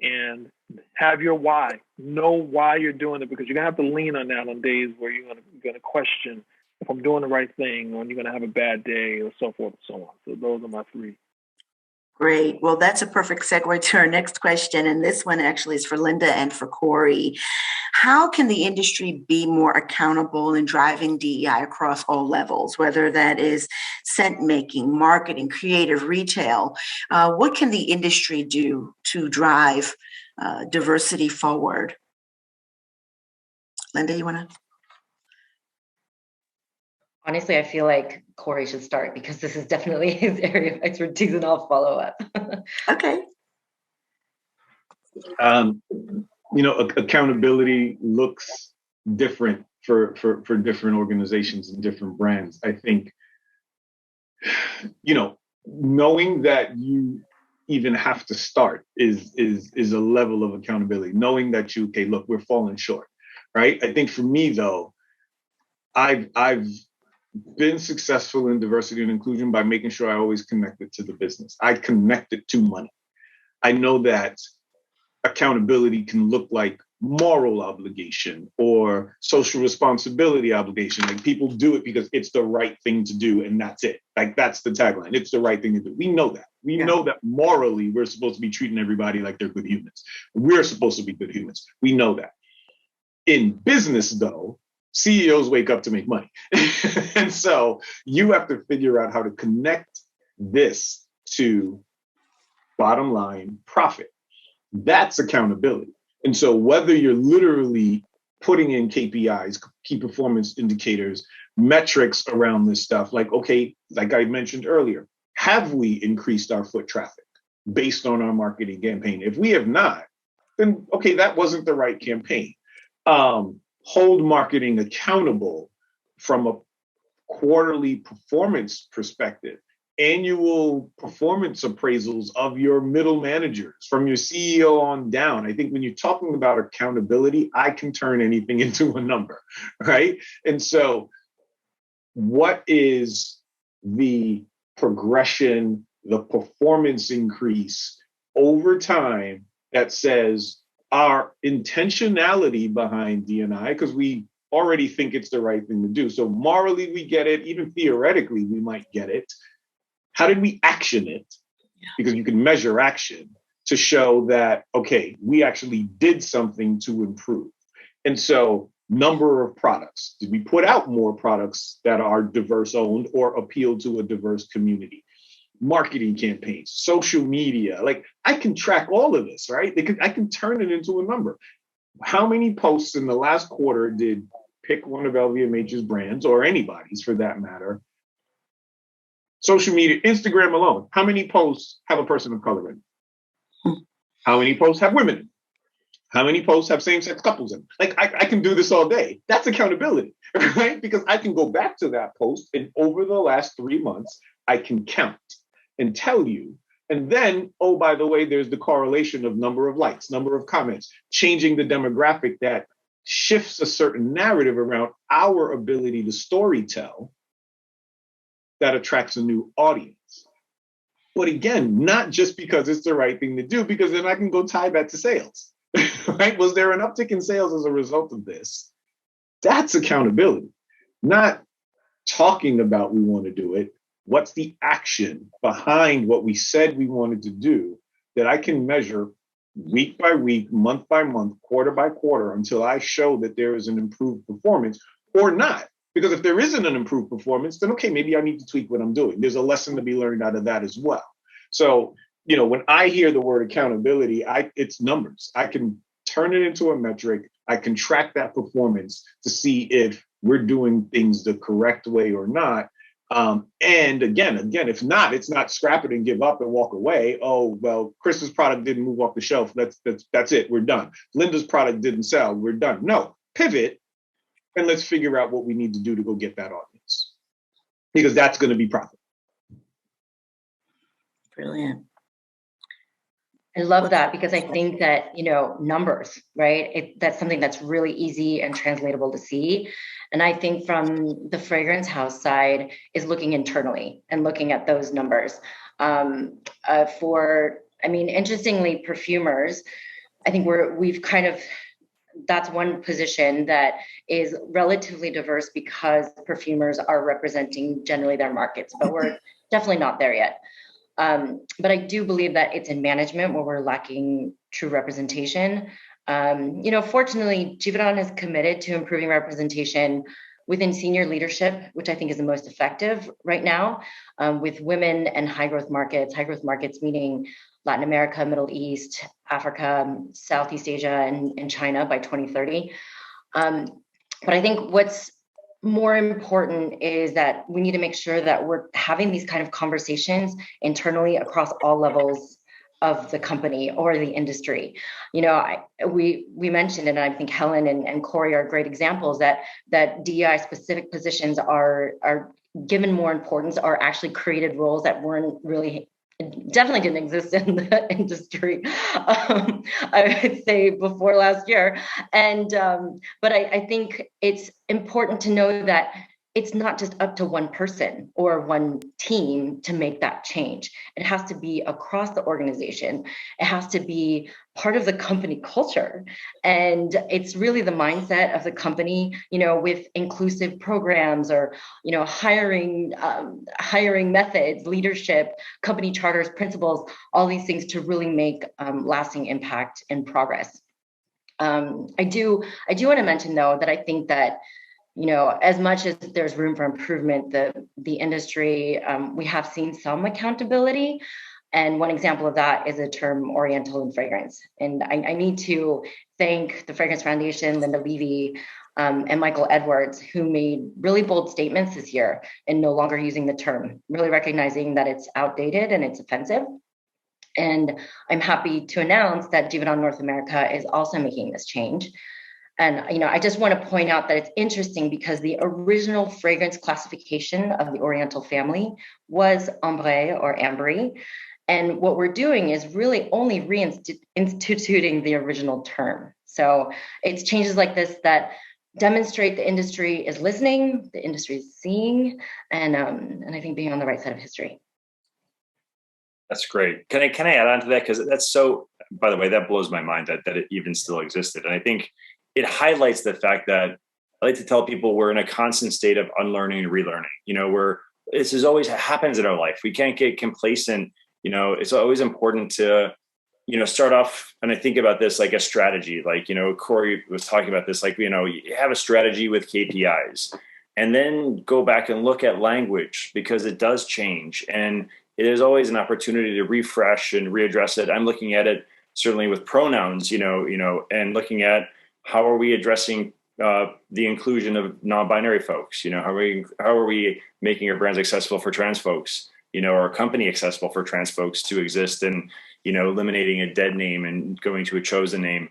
and have your why. Know why you're doing it, because you're going to have to lean on that on days where you're going to question if I'm doing the right thing, or you're going to have a bad day, or so forth and so on. So those are my three. Great. Well, that's a perfect segue to our next question. And this one actually is for Linda and for Corey. How can the industry be more accountable in driving DEI across all levels, whether that is scent making, marketing, creative, retail? What can the industry do to drive diversity forward? Linda, you want to? Honestly, I feel like Corey should start, because this is definitely his area of expertise, and I'll follow up. Okay. You know, accountability looks different for different organizations and different brands. I think, you know, knowing that you even have to start is a level of accountability. Knowing that okay, look, we're falling short, right? I think for me though, I've been successful in diversity and inclusion by making sure I always connect it to the business. I connect it to money. I know that accountability can look like moral obligation or social responsibility obligation. Like, people do it because it's the right thing to do, and that's it. Like, that's the tagline. It's the right thing to do. We know that. We know that morally we're supposed to be treating everybody like they're good humans. We're supposed to be good humans. We know that. In business, though, CEOs wake up to make money. And so you have to figure out how to connect this to bottom line profit. That's accountability. And so whether you're literally putting in KPIs, key performance indicators, metrics around this stuff, like, okay, like I mentioned earlier, have we increased our foot traffic based on our marketing campaign? If we have not, then okay, that wasn't the right campaign. Hold marketing accountable from a quarterly performance perspective, annual performance appraisals of your middle managers from your CEO on down. I think when you're talking about accountability, I can turn anything into a number, right? And so what is the progression, the performance increase over time that says our intentionality behind D&I, because we already think it's the right thing to do. So morally, we get it. Even theoretically, we might get it. How did we action it? Because you can measure action to show that, okay, we actually did something to improve. And so number of products. Did we put out more products that are diverse owned or appeal to a diverse community? Marketing campaigns, social media, like I can track all of this, right? I can turn it into a number. How many posts in the last quarter did pick one of LVMH's brands, or anybody's for that matter? Social media, Instagram alone, how many posts have a person of color in? How many posts have women in? How many posts have same-sex couples in? Like, I can do this all day. That's accountability, right? Because I can go back to that post, and over the last 3 months, I can count and tell you. And then, oh, by the way, there's the correlation of number of likes, number of comments, changing the demographic that shifts a certain narrative around our ability to storytell that attracts a new audience. But again, not just because it's the right thing to do, because then I can go tie that to sales, right? Was there an uptick in sales as a result of this? That's accountability, not talking about we want to do it. What's the action behind what we said we wanted to do that I can measure week by week, month by month, quarter by quarter, until I show that there is an improved performance or not? Because if there isn't an improved performance, then okay, maybe I need to tweak what I'm doing. There's a lesson to be learned out of that as well. So, when I hear the word accountability, it's numbers. I can turn it into a metric. I can track that performance to see if we're doing things the correct way or not. And again, if not, it's not scrap it and give up and walk away. Oh, well, Chris's product didn't move off the shelf. That's it. We're done. Linda's product didn't sell. We're done. No, pivot and let's figure out what we need to do to go get that audience, because that's going to be profit. Brilliant. I love that, because I think that, numbers, right? That's something that's really easy and translatable to see. And I think from the fragrance house side is looking internally and looking at those numbers. Interestingly, perfumers, I think that's one position that is relatively diverse, because perfumers are representing generally their markets, but we're definitely not there yet. But I do believe that it's in management where we're lacking true representation. Fortunately, Givaudan is committed to improving representation within senior leadership, which I think is the most effective right now, with women and high growth markets meaning Latin America, Middle East, Africa, Southeast Asia, and China by 2030. But I think what's more important is that we need to make sure that we're having these kind of conversations internally across all levels of the company or the industry. We mentioned, and I think Helen and Corey are great examples, that DEI specific positions are given more importance, are actually created roles that weren't really, definitely didn't exist in the industry, I would say before last year. But I think it's important to know that it's not just up to one person or one team to make that change. It has to be across the organization. It has to be part of the company culture. And it's really the mindset of the company, with inclusive programs or, hiring methods, leadership, company charters, principles, all these things to really make lasting impact and progress. I do want to mention, though, that I think that as much as there's room for improvement, the industry, we have seen some accountability. And one example of that is the term Oriental in fragrance. And I need to thank the Fragrance Foundation, Linda Levy, and Michael Edwards, who made really bold statements this year in no longer using the term, really recognizing that it's outdated and it's offensive. And I'm happy to announce that Givaudan North America is also making this change. And, I just want to point out that it's interesting because the original fragrance classification of the Oriental family was ambre or ambery. And what we're doing is really only reinstituting the original term. So it's changes like this that demonstrate the industry is listening, the industry is seeing, and I think being on the right side of history. That's great. Can I add on to that? Because that's so, by the way, that blows my mind that it even still existed. And I think it highlights the fact that I like to tell people we're in a constant state of unlearning and relearning. This is always happens in our life. We can't get complacent. It's always important to, start off. And I think about this like a strategy, like, Corey was talking about this, like, you have a strategy with KPIs and then go back and look at language because it does change. And it is always an opportunity to refresh and readdress it. I'm looking at it certainly with pronouns, and looking at how are we addressing the inclusion of non-binary folks? How are we making our brands accessible for trans folks? Our company accessible for trans folks to exist, and eliminating a dead name and going to a chosen name,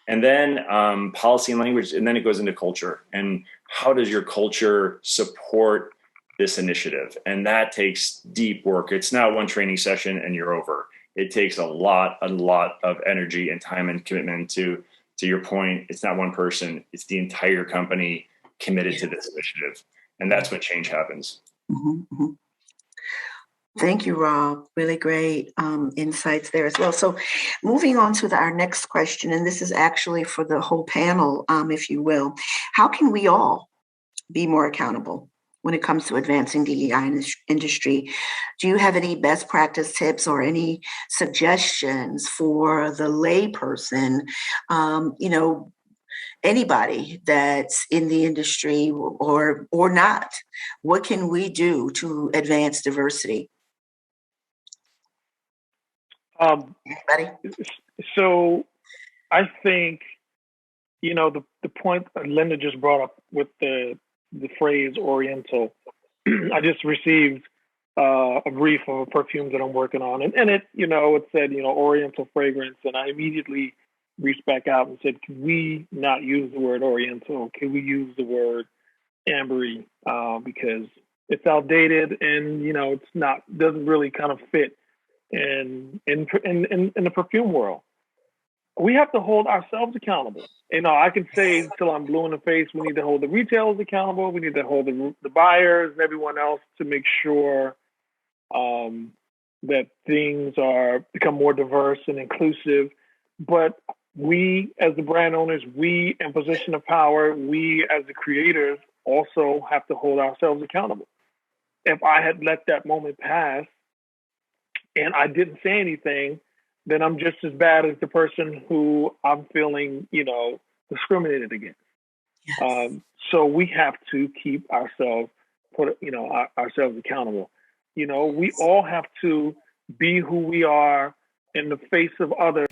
and then policy and language, and then it goes into culture. And how does your culture support this initiative? And that takes deep work. It's not one training session and you're over. It takes a lot of energy and time and commitment to your point. It's not one person, it's the entire company committed to this initiative. And that's when change happens. Mm-hmm, mm-hmm. Thank you, Rob. Really great insights there as well. So moving on to our next question, and this is actually for the whole panel, if you will. How can we all be more accountable when it comes to advancing DEI in this industry? Do you have any best practice tips or any suggestions for the layperson, anybody that's in the industry or not? What can we do to advance diversity? Anybody? So I think, the point that Linda just brought up with the phrase Oriental. I just received a brief of a perfume that I'm working on, and it said Oriental fragrance, and I immediately reached back out and said, can we not use the word Oriental? Can we use the word ambery? Because it's outdated, and it's not, doesn't really kind of fit in the perfume world. We have to hold ourselves accountable. I can say till I'm blue in the face, we need to hold the retailers accountable. We need to hold the buyers and everyone else to make sure that things become more diverse and inclusive. But we, as the brand owners, we in position of power, we as the creators also have to hold ourselves accountable. If I had let that moment pass and I didn't say anything, then I'm just as bad as the person who I'm feeling, discriminated against. Yes. So we have to keep ourselves, ourselves accountable. We all have to be who we are in the face of others.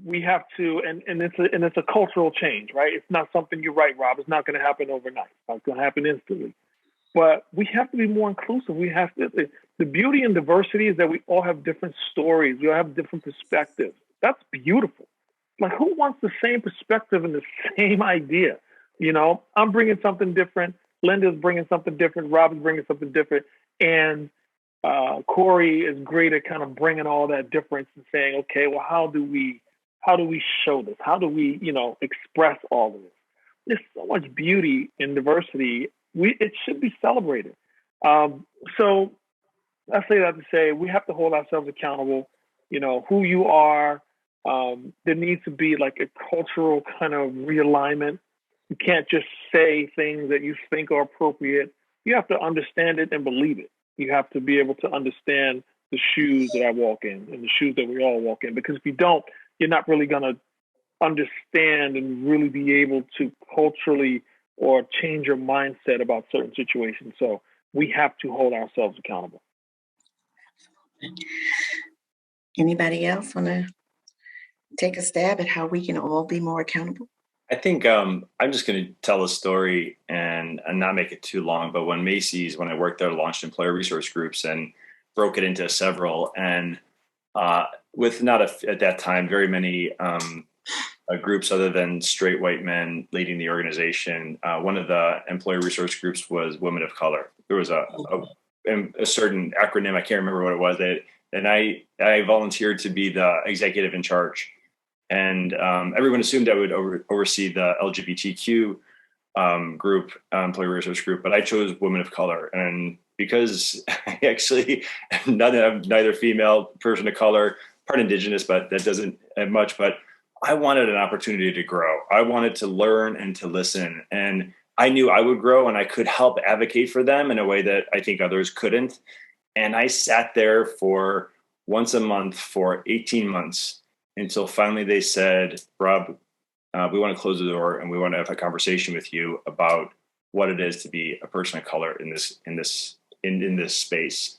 We have to, and it's a cultural change, right? It's not something, you're right, Rob. It's not going to happen overnight. It's not going to happen instantly. But we have to be more inclusive. We have to. The beauty and diversity is that we all have different stories. We all have different perspectives. That's beautiful. Like, who wants the same perspective and the same idea? I'm bringing something different. Linda's bringing something different. Rob is bringing something different. And Corey is great at kind of bringing all that difference and saying, okay, well, how do we show this? How do we, express all of this? There's so much beauty in diversity. It should be celebrated. So I say that to say we have to hold ourselves accountable. Who you are. There needs to be like a cultural kind of realignment. You can't just say things that you think are appropriate. You have to understand it and believe it. You have to be able to understand the shoes that I walk in and the shoes that we all walk in. Because if you don't, you're not really going to understand and really be able to culturally or change your mindset about certain situations. So we have to hold ourselves accountable. Anybody else want to take a stab at how we can all be more accountable? I think I'm just going to tell a story and not make it too long. But when I worked there, launched employer resource groups and broke it into several. And with not at that time very many groups other than straight white men leading the organization, one of the employer resource groups was women of color. There was a certain acronym, I can't remember what it was, and I volunteered to be the executive in charge. And everyone assumed I would oversee the LGBTQ group, employee resource group, but I chose women of color. And because I actually am neither female, person of color, part indigenous, but that doesn't add much, but I wanted an opportunity to grow. I wanted to learn and to listen. And I knew I would grow and I could help advocate for them in a way that I think others couldn't. And I sat there for once a month for 18 months until finally they said, Rob, we want to close the door and we want to have a conversation with you about what it is to be a person of color in this space,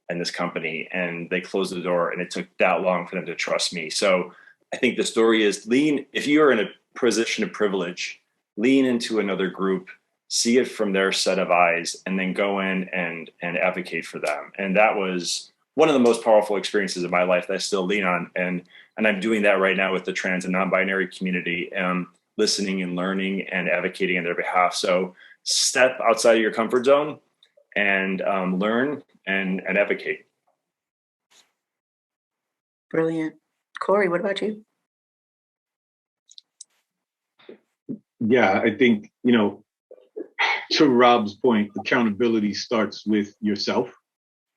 in this company. And they closed the door, and it took that long for them to trust me. So I think the story is if you are in a position of privilege, lean into another group, see it from their set of eyes, and then go in and advocate for them. And that was one of the most powerful experiences of my life that I still lean on. And I'm doing that right now with the trans and non-binary community, listening and learning and advocating on their behalf. So step outside of your comfort zone and learn and advocate. Brilliant. Corey, what about you? Yeah, I think, to Rob's point, accountability starts with yourself.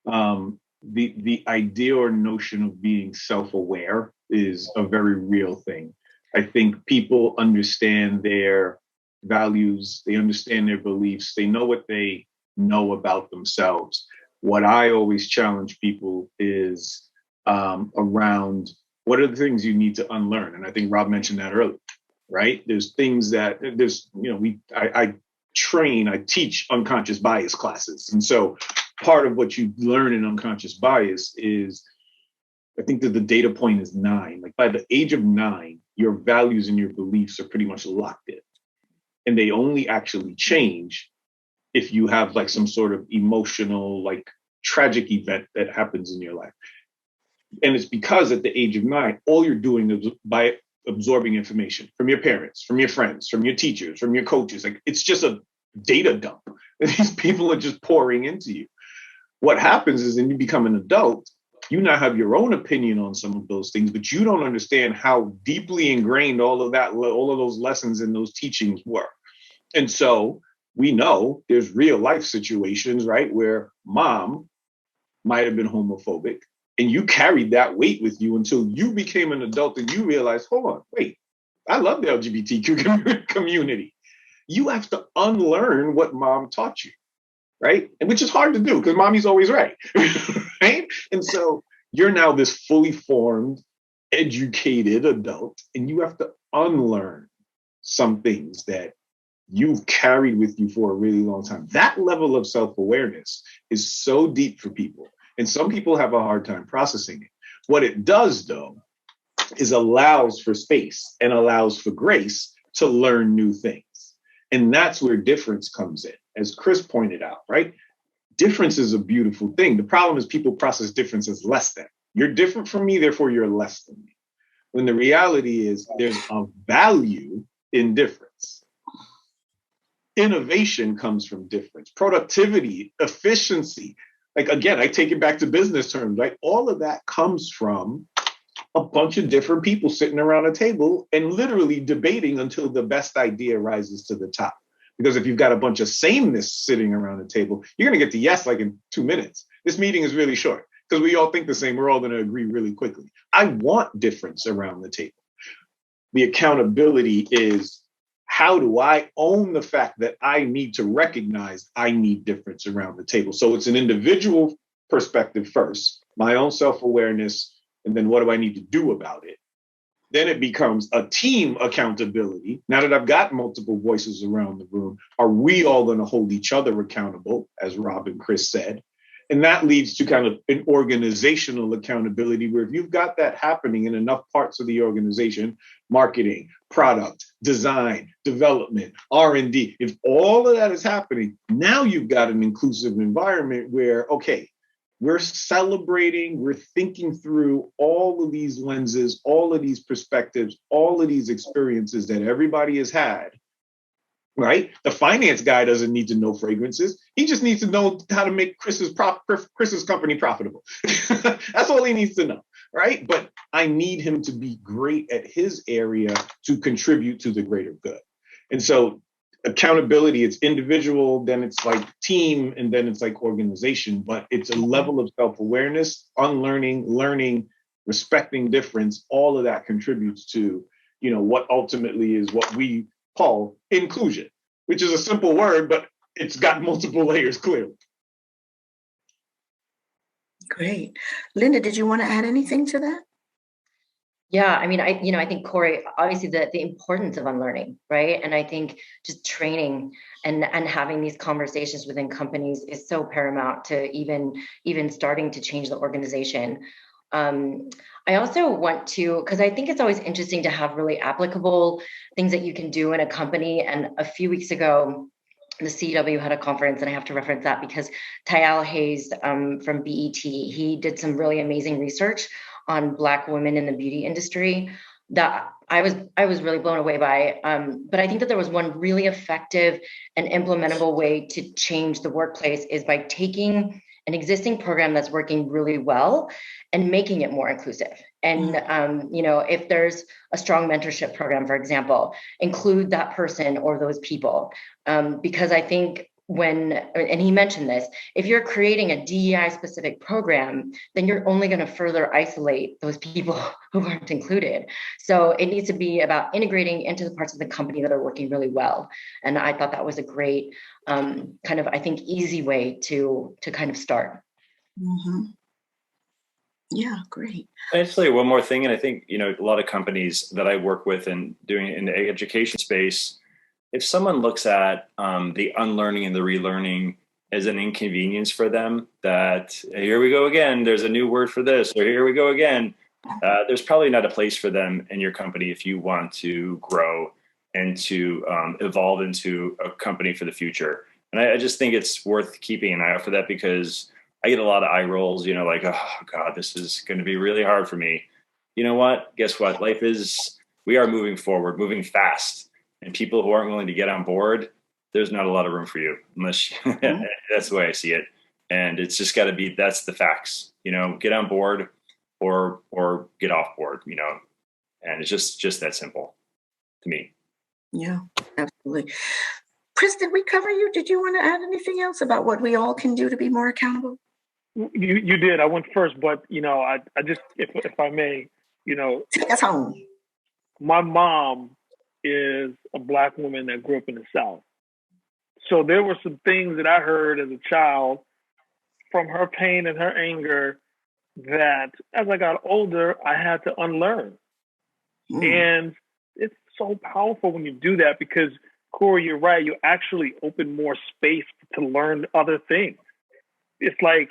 The idea or notion of being self-aware is a very real thing. I think people understand their values, they understand their beliefs, they know what they know about themselves. What I always challenge people is around what are the things you need to unlearn? And I think Rob mentioned that earlier, right? There's things that I teach unconscious bias classes. And so part of what you learn in unconscious bias is I think that the data point is 9. Like by the age of 9, your values and your beliefs are pretty much locked in. And they only actually change if you have like some sort of emotional, like tragic event that happens in your life. And it's because at the age of 9, all you're doing is by absorbing information from your parents, from your friends, from your teachers, from your coaches. Like it's just a data dump. These people are just pouring into you. What happens is when you become an adult, you now have your own opinion on some of those things, but you don't understand how deeply ingrained all of those lessons and those teachings were. And so we know there's real life situations, right, where mom might have been homophobic and you carried that weight with you until you became an adult and you realized, hold on, wait, I love the LGBTQ community. You have to unlearn what mom taught you, right? And which is hard to do because mommy's always right, right? And so you're now this fully formed, educated adult, and you have to unlearn some things that you've carried with you for a really long time. That level of self-awareness is so deep for people. And some people have a hard time processing it. What it does, though, is allows for space and allows for grace to learn new things. And that's where difference comes in, as Chris pointed out, right? Difference is a beautiful thing. The problem is people process difference as less than. You're different from me, therefore you're less than me. When the reality is there's a value in difference. Innovation comes from difference. Productivity, efficiency. Like, again, I take it back to business terms, right? All of that comes from a bunch of different people sitting around a table and literally debating until the best idea rises to the top. Because if you've got a bunch of sameness sitting around a table, you're going to get to yes like in 2 minutes. This meeting is really short because we all think the same. We're all going to agree really quickly. I want difference around the table. The accountability is, how do I own the fact that I need to recognize I need difference around the table? So it's an individual perspective first, my own self-awareness, and then what do I need to do about it? Then it becomes a team accountability. Now that I've got multiple voices around the room, are we all going to hold each other accountable, as Rob and Chris said? And that leads to kind of an organizational accountability where if you've got that happening in enough parts of the organization, marketing, product, design, development, R&D, if all of that is happening, now you've got an inclusive environment where, okay, we're celebrating, we're thinking through all of these lenses, all of these perspectives, all of these experiences that everybody has had, right? The finance guy doesn't need to know fragrances. He just needs to know how to make Chris's company profitable. That's all he needs to know, right? But I need him to be great at his area to contribute to the greater good. And so accountability, it's individual, then it's like team, and then it's like organization, but it's a level of self-awareness, unlearning, learning, respecting difference. All of that contributes to, what ultimately is what we call inclusion, which is a simple word, but it's got multiple layers clearly. Great. Linda, did you want to add anything to that? Yeah, I mean, I think, Corey, obviously the importance of unlearning, right? And I think just training and having these conversations within companies is so paramount to even starting to change the organization. I also want to, because I think it's always interesting to have really applicable things that you can do in a company. And a few weeks ago, the CW had a conference, and I have to reference that because Tyal Hayes from BET, he did some really amazing research on Black women in the beauty industry that I was really blown away by. But I think that there was one really effective and implementable way to change the workplace is by taking an existing program that's working really well and making it more inclusive. And, if there's a strong mentorship program, for example, include that person or those people. Because I think and he mentioned this, if you're creating a DEI specific program, then you're only going to further isolate those people who aren't included. So it needs to be about integrating into the parts of the company that are working really well. And I thought that was a great kind of, I think, easy way to kind of start. Mm-hmm. Yeah, great. I'd say one more thing, and I think, a lot of companies that I work with and doing it in the education space, if someone looks at the unlearning and the relearning as an inconvenience for them, that here we go again, there's a new word for this, or here we go again, there's probably not a place for them in your company if you want to grow and to evolve into a company for the future. And I just think it's worth keeping an eye out for that, because I get a lot of eye rolls, like, oh God, this is going to be really hard for me. You know what? Guess what? We are moving forward, moving fast. And people who aren't willing to get on board, there's not a lot of room for you, unless that's the way I see it. And it's just got to be, that's the facts, get on board or get off board, and it's just that simple to me. Yeah, absolutely. Chris, did we cover you? Did you want to add anything else about what we all can do to be more accountable? You did. I went first, but I just, if I may, take us home. My mom is a Black woman that grew up in the South. So there were some things that I heard as a child from her pain and her anger that as I got older, I had to unlearn. And it's so powerful when you do that, because Corey, you're right. You actually open more space to learn other things. It's like,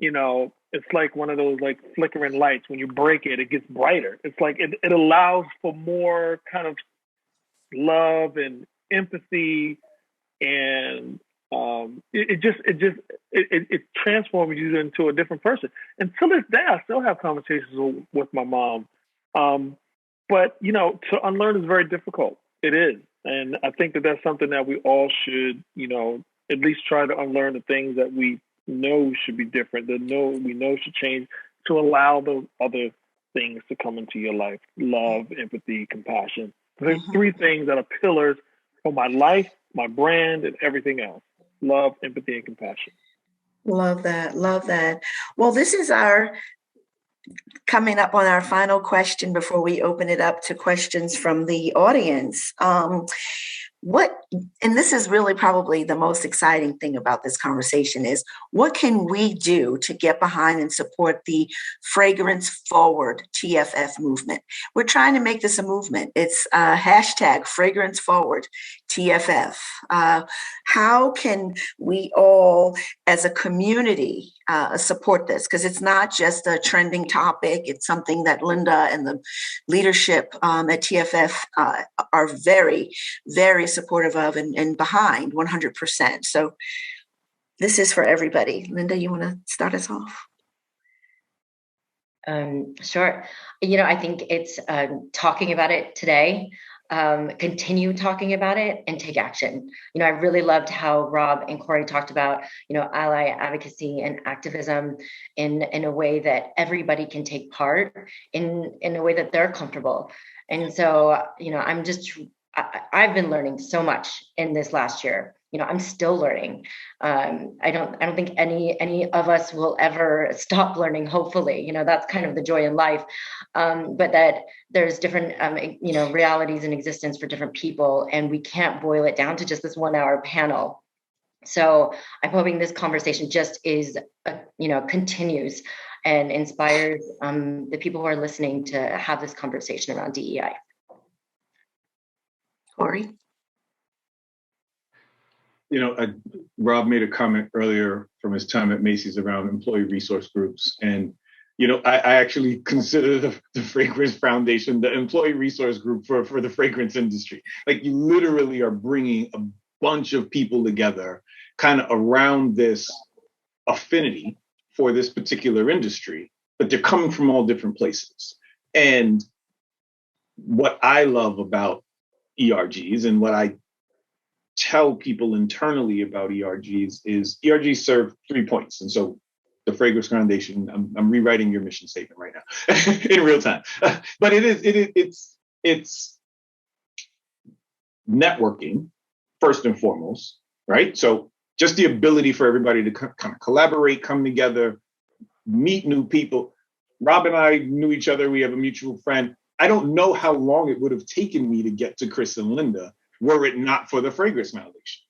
it's like one of those like flickering lights. When you break it, it gets brighter. It's like it allows for more kind of love and empathy, and it transforms you into a different person. And to this day, I still have conversations with my mom. But to unlearn is very difficult. It is. And I think that that's something that we all should, at least try to unlearn the things that we know should be different, that we know should change, to allow those other things to come into your life: love, empathy, compassion. There's three things that are pillars for my life, my brand, and everything else: love, empathy, and compassion. Love that. Love that. Well, this is coming up on our final question before we open it up to questions from the audience. And this is really probably the most exciting thing about this conversation, is what can we do to get behind and support the Fragrance Forward TFF movement? We're trying to make this a movement. It's hashtag Fragrance Forward TFF. How can we all as a community support this? Because it's not just a trending topic. It's something that Linda and the leadership at TFF are very, very supportive of and behind 100%. So this is for everybody. Linda, you want to start us off? Sure. I think it's talking about it today, continue talking about it, and take action. I really loved how Rob and Corey talked about, ally advocacy and activism in a way that everybody can take part in a way that they're comfortable. And so, I've been learning so much in this last year. I'm still learning. I don't think any of us will ever stop learning. Hopefully, that's kind of the joy in life. But that there's different, realities in existence for different people, and we can't boil it down to just this 1 hour panel. So I'm hoping this conversation just continues and inspires the people who are listening to have this conversation around DEI. Corey? Rob made a comment earlier from his time at Macy's around employee resource groups. And, I actually consider the Fragrance Foundation the employee resource group for the fragrance industry. Like, you literally are bringing a bunch of people together kind of around this affinity for this particular industry, but they're coming from all different places. And what I love about ERGs, and what I tell people internally about ERGs, is ERGs serve 3 points. And so the Fragrance Foundation, I'm rewriting your mission statement right now in real time. But it's networking first and foremost, right? So just the ability for everybody to kind of collaborate, come together, meet new people. Rob and I knew each other. We have a mutual friend. I don't know how long it would have taken me to get to Chris and Linda were it not for the Fragrance Foundation,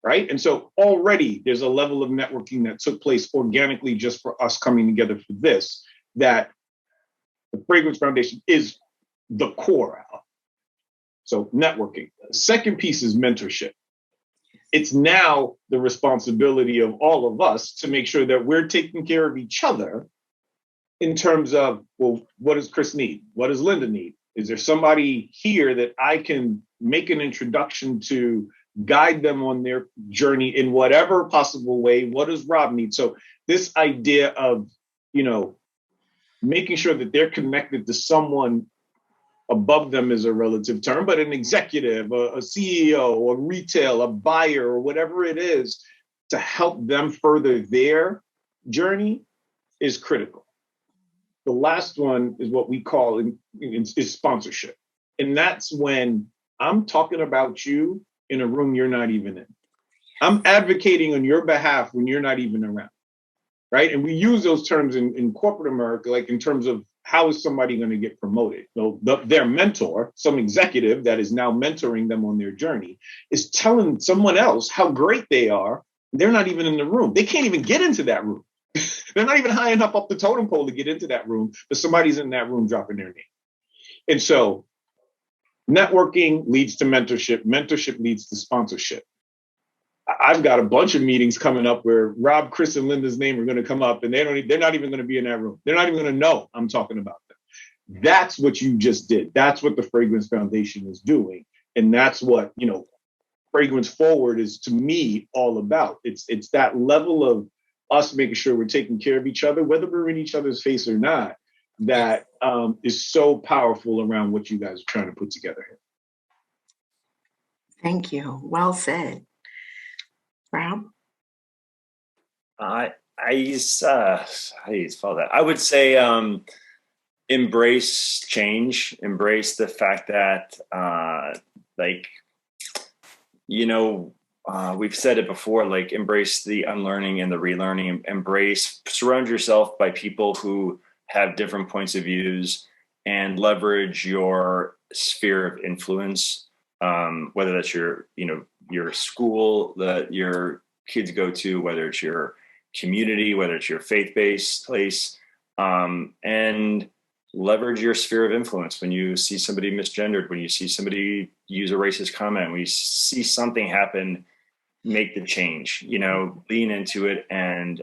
right? And so already there's a level of networking that took place organically just for us coming together for this, that the Fragrance Foundation is the core of. So networking. The second piece is mentorship. It's now the responsibility of all of us to make sure that we're taking care of each other in terms of, well, what does Chris need? What does Linda need? Is there somebody here that I can make an introduction to, guide them on their journey in whatever possible way? What does Rob need? So this idea of, making sure that they're connected to someone above them is a relative term, but an executive, a CEO, a retail, a buyer, or whatever it is, to help them further their journey is critical. The last one is what we call is sponsorship. And that's when I'm talking about you in a room you're not even in. I'm advocating on your behalf when you're not even around, right? And we use those terms in corporate America, like in terms of how is somebody going to get promoted? So their mentor, some executive that is now mentoring them on their journey, is telling someone else how great they are. They're not even in the room. They can't even get into that room. They're not even high enough up the totem pole to get into that room, but somebody's in that room dropping their name. And so networking leads to mentorship. Mentorship leads to sponsorship. I've got a bunch of meetings coming up where Rob, Chris, and Linda's name are going to come up, and they're not even going to be in that room. They're not even going to know I'm talking about them. That's what you just did. That's what the Fragrance Foundation is doing. And that's what, Fragrance Forward is, to me, all about. It's that level of us making sure we're taking care of each other, whether we're in each other's face or not, that is so powerful around what you guys are trying to put together here. Thank you. Well said. Rob? How do you follow that? I would say embrace change, embrace the fact that we've said it before, like embrace the unlearning and the relearning, surround yourself by people who have different points of views and leverage your sphere of influence, whether that's your school that your kids go to, whether it's your community, whether it's your faith-based place, and leverage your sphere of influence. When you see somebody misgendered, when you see somebody use a racist comment, when you see something happen, make the change, lean into it, and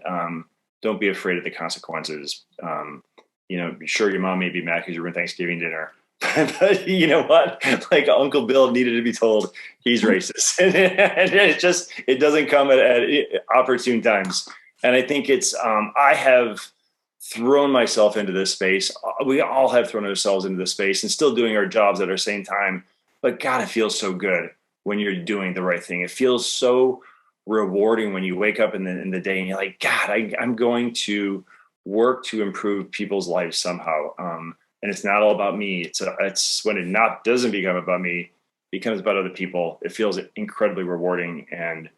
don't be afraid of the consequences. Sure, your mom may be mad because you were in Thanksgiving dinner, but you know what? Like Uncle Bill needed to be told he's racist, and it doesn't come at opportune times. And I think it's I have thrown myself into this space. We all have thrown ourselves into this space and still doing our jobs at our same time. But God, it feels so good when you're doing the right thing. It feels so rewarding when you wake up in the day and you're like, God, I'm going to work to improve people's lives somehow. And it's not all about me. It's when it doesn't become about me, it becomes about other people. It feels incredibly rewarding and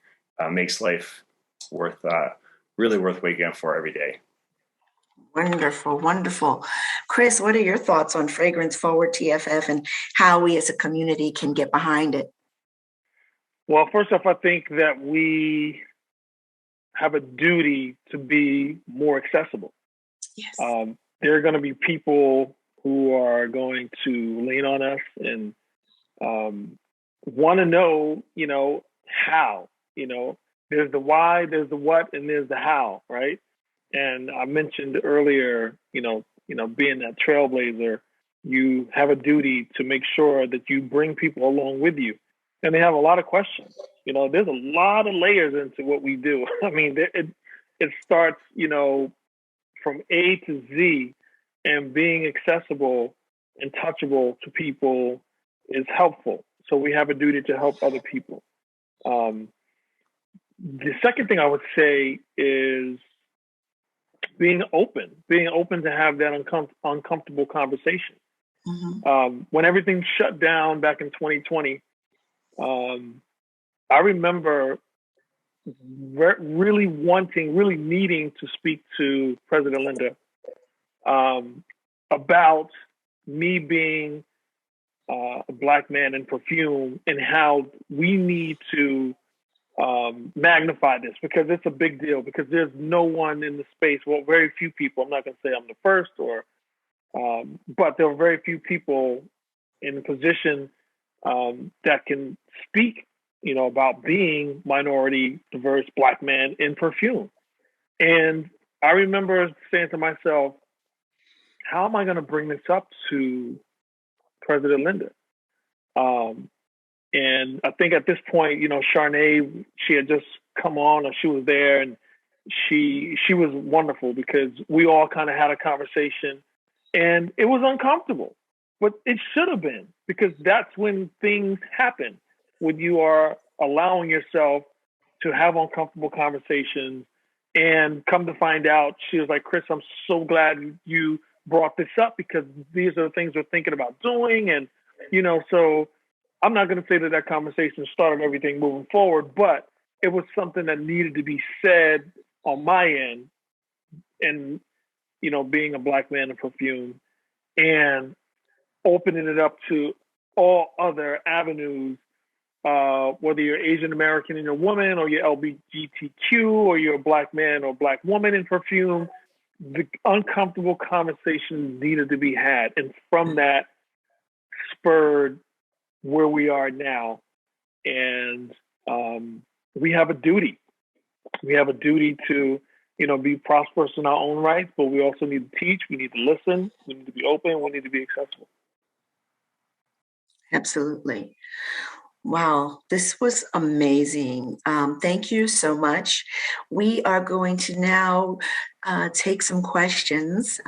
makes life really worth waking up for every day. Wonderful, wonderful. Chris, what are your thoughts on Fragrance Forward TFF and how we as a community can get behind it? Well, first off, I think that we have a duty to be more accessible. Yes. There are going to be people who are going to lean on us and want to know, how, there's the why, there's the what, and there's the how, right? And I mentioned earlier, being that trailblazer, you have a duty to make sure that you bring people along with you. And they have a lot of questions. There's a lot of layers into what we do. I mean, it starts, from A to Z, and being accessible and touchable to people is helpful. So we have a duty to help other people. The second thing I would say is being open to have that uncomfortable conversation. Mm-hmm. When everything shut down back in 2020, I remember really needing to speak to President Linda about me being a Black man in perfume and how we need to magnify this, because it's a big deal, because there's no one in the space, well, very few people, I'm not going to say I'm the first, but there are very few people in a position that can speak about being minority, diverse Black men in perfume. And I remember saying to myself, how am I going to bring this up to President Linda? And I think at this point, Charnay, she had just come on, or she was there, and she was wonderful because we all kind of had a conversation, and it was uncomfortable, but it should have been, because that's when things happen, when you are allowing yourself to have uncomfortable conversations. And come to find out, she was like, Chris, I'm so glad you brought this up, because these are the things we're thinking about doing. And, so I'm not going to say that conversation started everything moving forward, but it was something that needed to be said on my end. And, being a Black man in perfume and opening it up to all other avenues, whether you're Asian American and you're a woman, or you're LGBTQ, or you're a Black man or Black woman in perfume, the uncomfortable conversations needed to be had. And from that spurred where we are now. And we have a duty. We have a duty to, be prosperous in our own rights, but we also need to teach. We need to listen. We need to be open. We need to be accessible. Absolutely. Wow, this was amazing. Thank you so much. We are going to now take some questions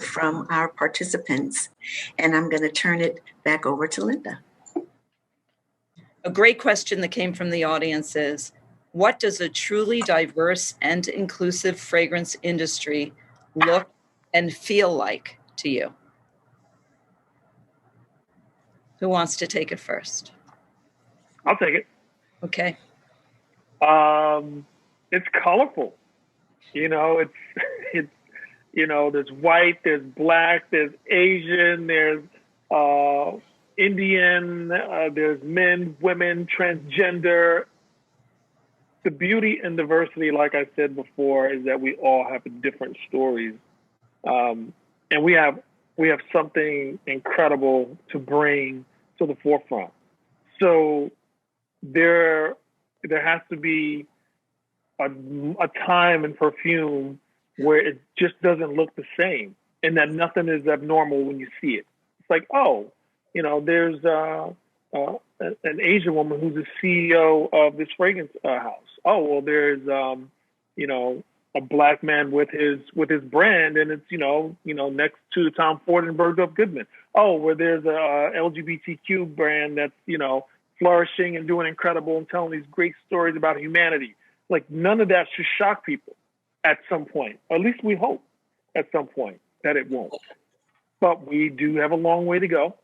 from our participants, and I'm going to turn it back over to Linda. A great question that came from the audience is, what does a truly diverse and inclusive fragrance industry look and feel like to you? Who wants to take it first? I'll take it. Okay. It's colorful. It's there's white, there's Black, there's Asian, there's Indian, there's men, women, transgender. The beauty and diversity, like I said before, is that we all have different stories, and we have something incredible to bring to the forefront. So there has to be a time in perfume where it just doesn't look the same, and that nothing is abnormal when you see it. It's like, there's an Asian woman who's the CEO of this fragrance house. Oh, well, there's a Black man with his brand, and it's next to Tom Ford and Bergdorf Goodman. Oh, where there's a LGBTQ brand that's flourishing and doing incredible and telling these great stories about humanity. Like, none of that should shock people at some point. Or at least we hope at some point that it won't. But we do have a long way to go.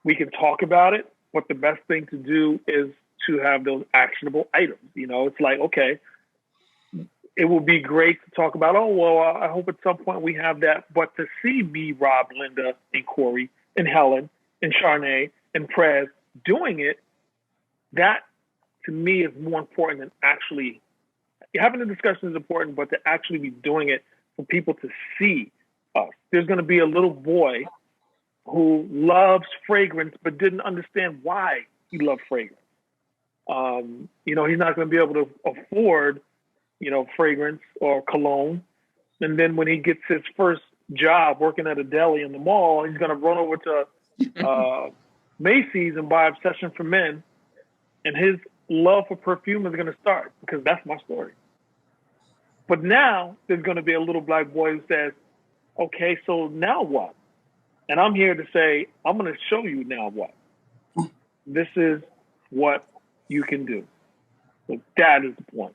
We can talk about it, but the best thing to do is to have those actionable items. It's like, okay, it will be great to talk about, I hope at some point we have that. But to see me, Rob, Linda, and Corey, and Helen, and Charnay, and Prez doing it, that to me is more important than actually having the discussion is important, but to actually be doing it for people to see us. There's going to be a little boy who loves fragrance but didn't understand why he loved fragrance. He's not going to be able to afford, fragrance or cologne. And then when he gets his first job working at a deli in the mall, he's going to run over to Macy's and buy Obsession for Men. And his love for perfume is going to start, because that's my story. But now there's going to be a little Black boy who says, okay, so now what? And I'm here to say, I'm going to show you now what. This is what you can do. So that is the point.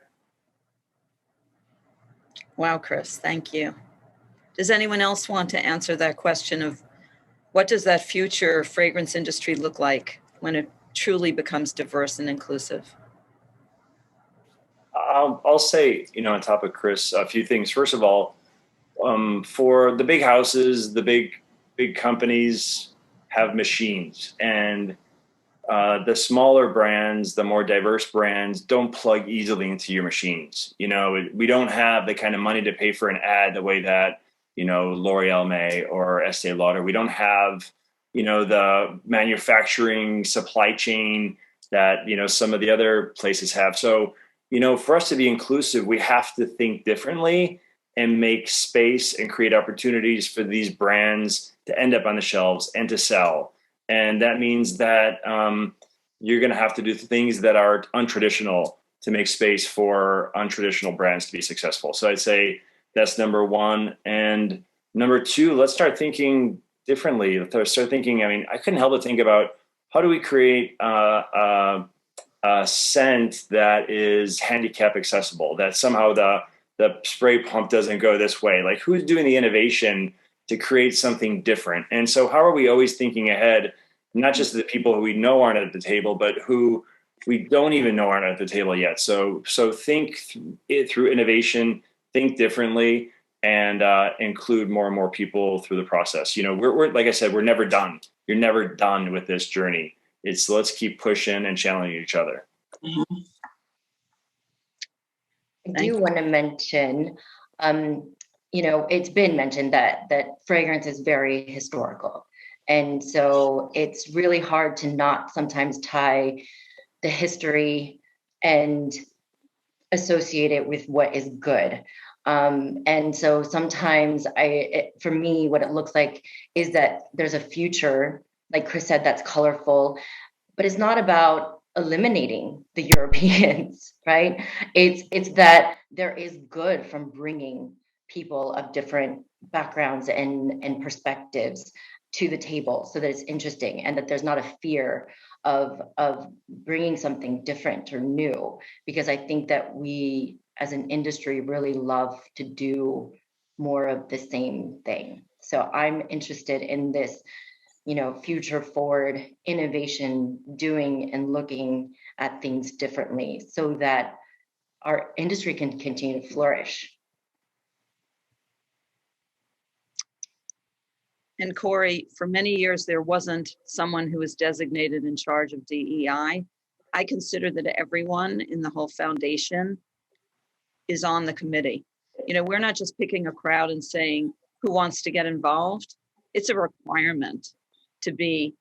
Wow, Chris, thank you. Does anyone else want to answer that question of what does that future fragrance industry look like when it truly becomes diverse and inclusive? I'll say, on top of Chris, a few things. First of all, for the big houses, the big companies have machines, and the smaller brands, the more diverse brands, don't plug easily into your machines. We don't have the kind of money to pay for an ad the way that L'Oreal may or Estee Lauder. We don't have the manufacturing supply chain that, some of the other places have. So, for us to be inclusive, we have to think differently and make space and create opportunities for these brands to end up on the shelves and to sell. And that means that you're going to have to do things that are untraditional to make space for untraditional brands to be successful. So I'd say that's number one. And number two, let's start thinking differently. Let's start thinking, I couldn't help but think about how do we create a scent that is handicap accessible, that somehow the spray pump doesn't go this way. Like, who's doing the innovation to create something different? And so how are we always thinking ahead, not just the people who we know aren't at the table, but who we don't even know aren't at the table yet. So think it through innovation, think differently, and include more and more people through the process. We're like I said, we're never done. You're never done with this journey. It's let's keep pushing and challenging each other. Mhm. I do want to mention, it's been mentioned that fragrance is very historical. And so it's really hard to not sometimes tie the history and associate it with what is good. And so sometimes for me, what it looks like is that there's a future, like Chris said, that's colorful, but it's not about eliminating the Europeans, right? It's that there is good from bringing people of different backgrounds and perspectives to the table, so that it's interesting and that there's not a fear of bringing something different or new, because I think that we as an industry really love to do more of the same thing. So I'm interested in this, future forward innovation, doing and looking at things differently so that our industry can continue to flourish. And Corey, for many years, there wasn't someone who was designated in charge of DEI. I consider that everyone in the whole foundation is on the committee. We're not just picking a crowd and saying who wants to get involved. It's a requirement to be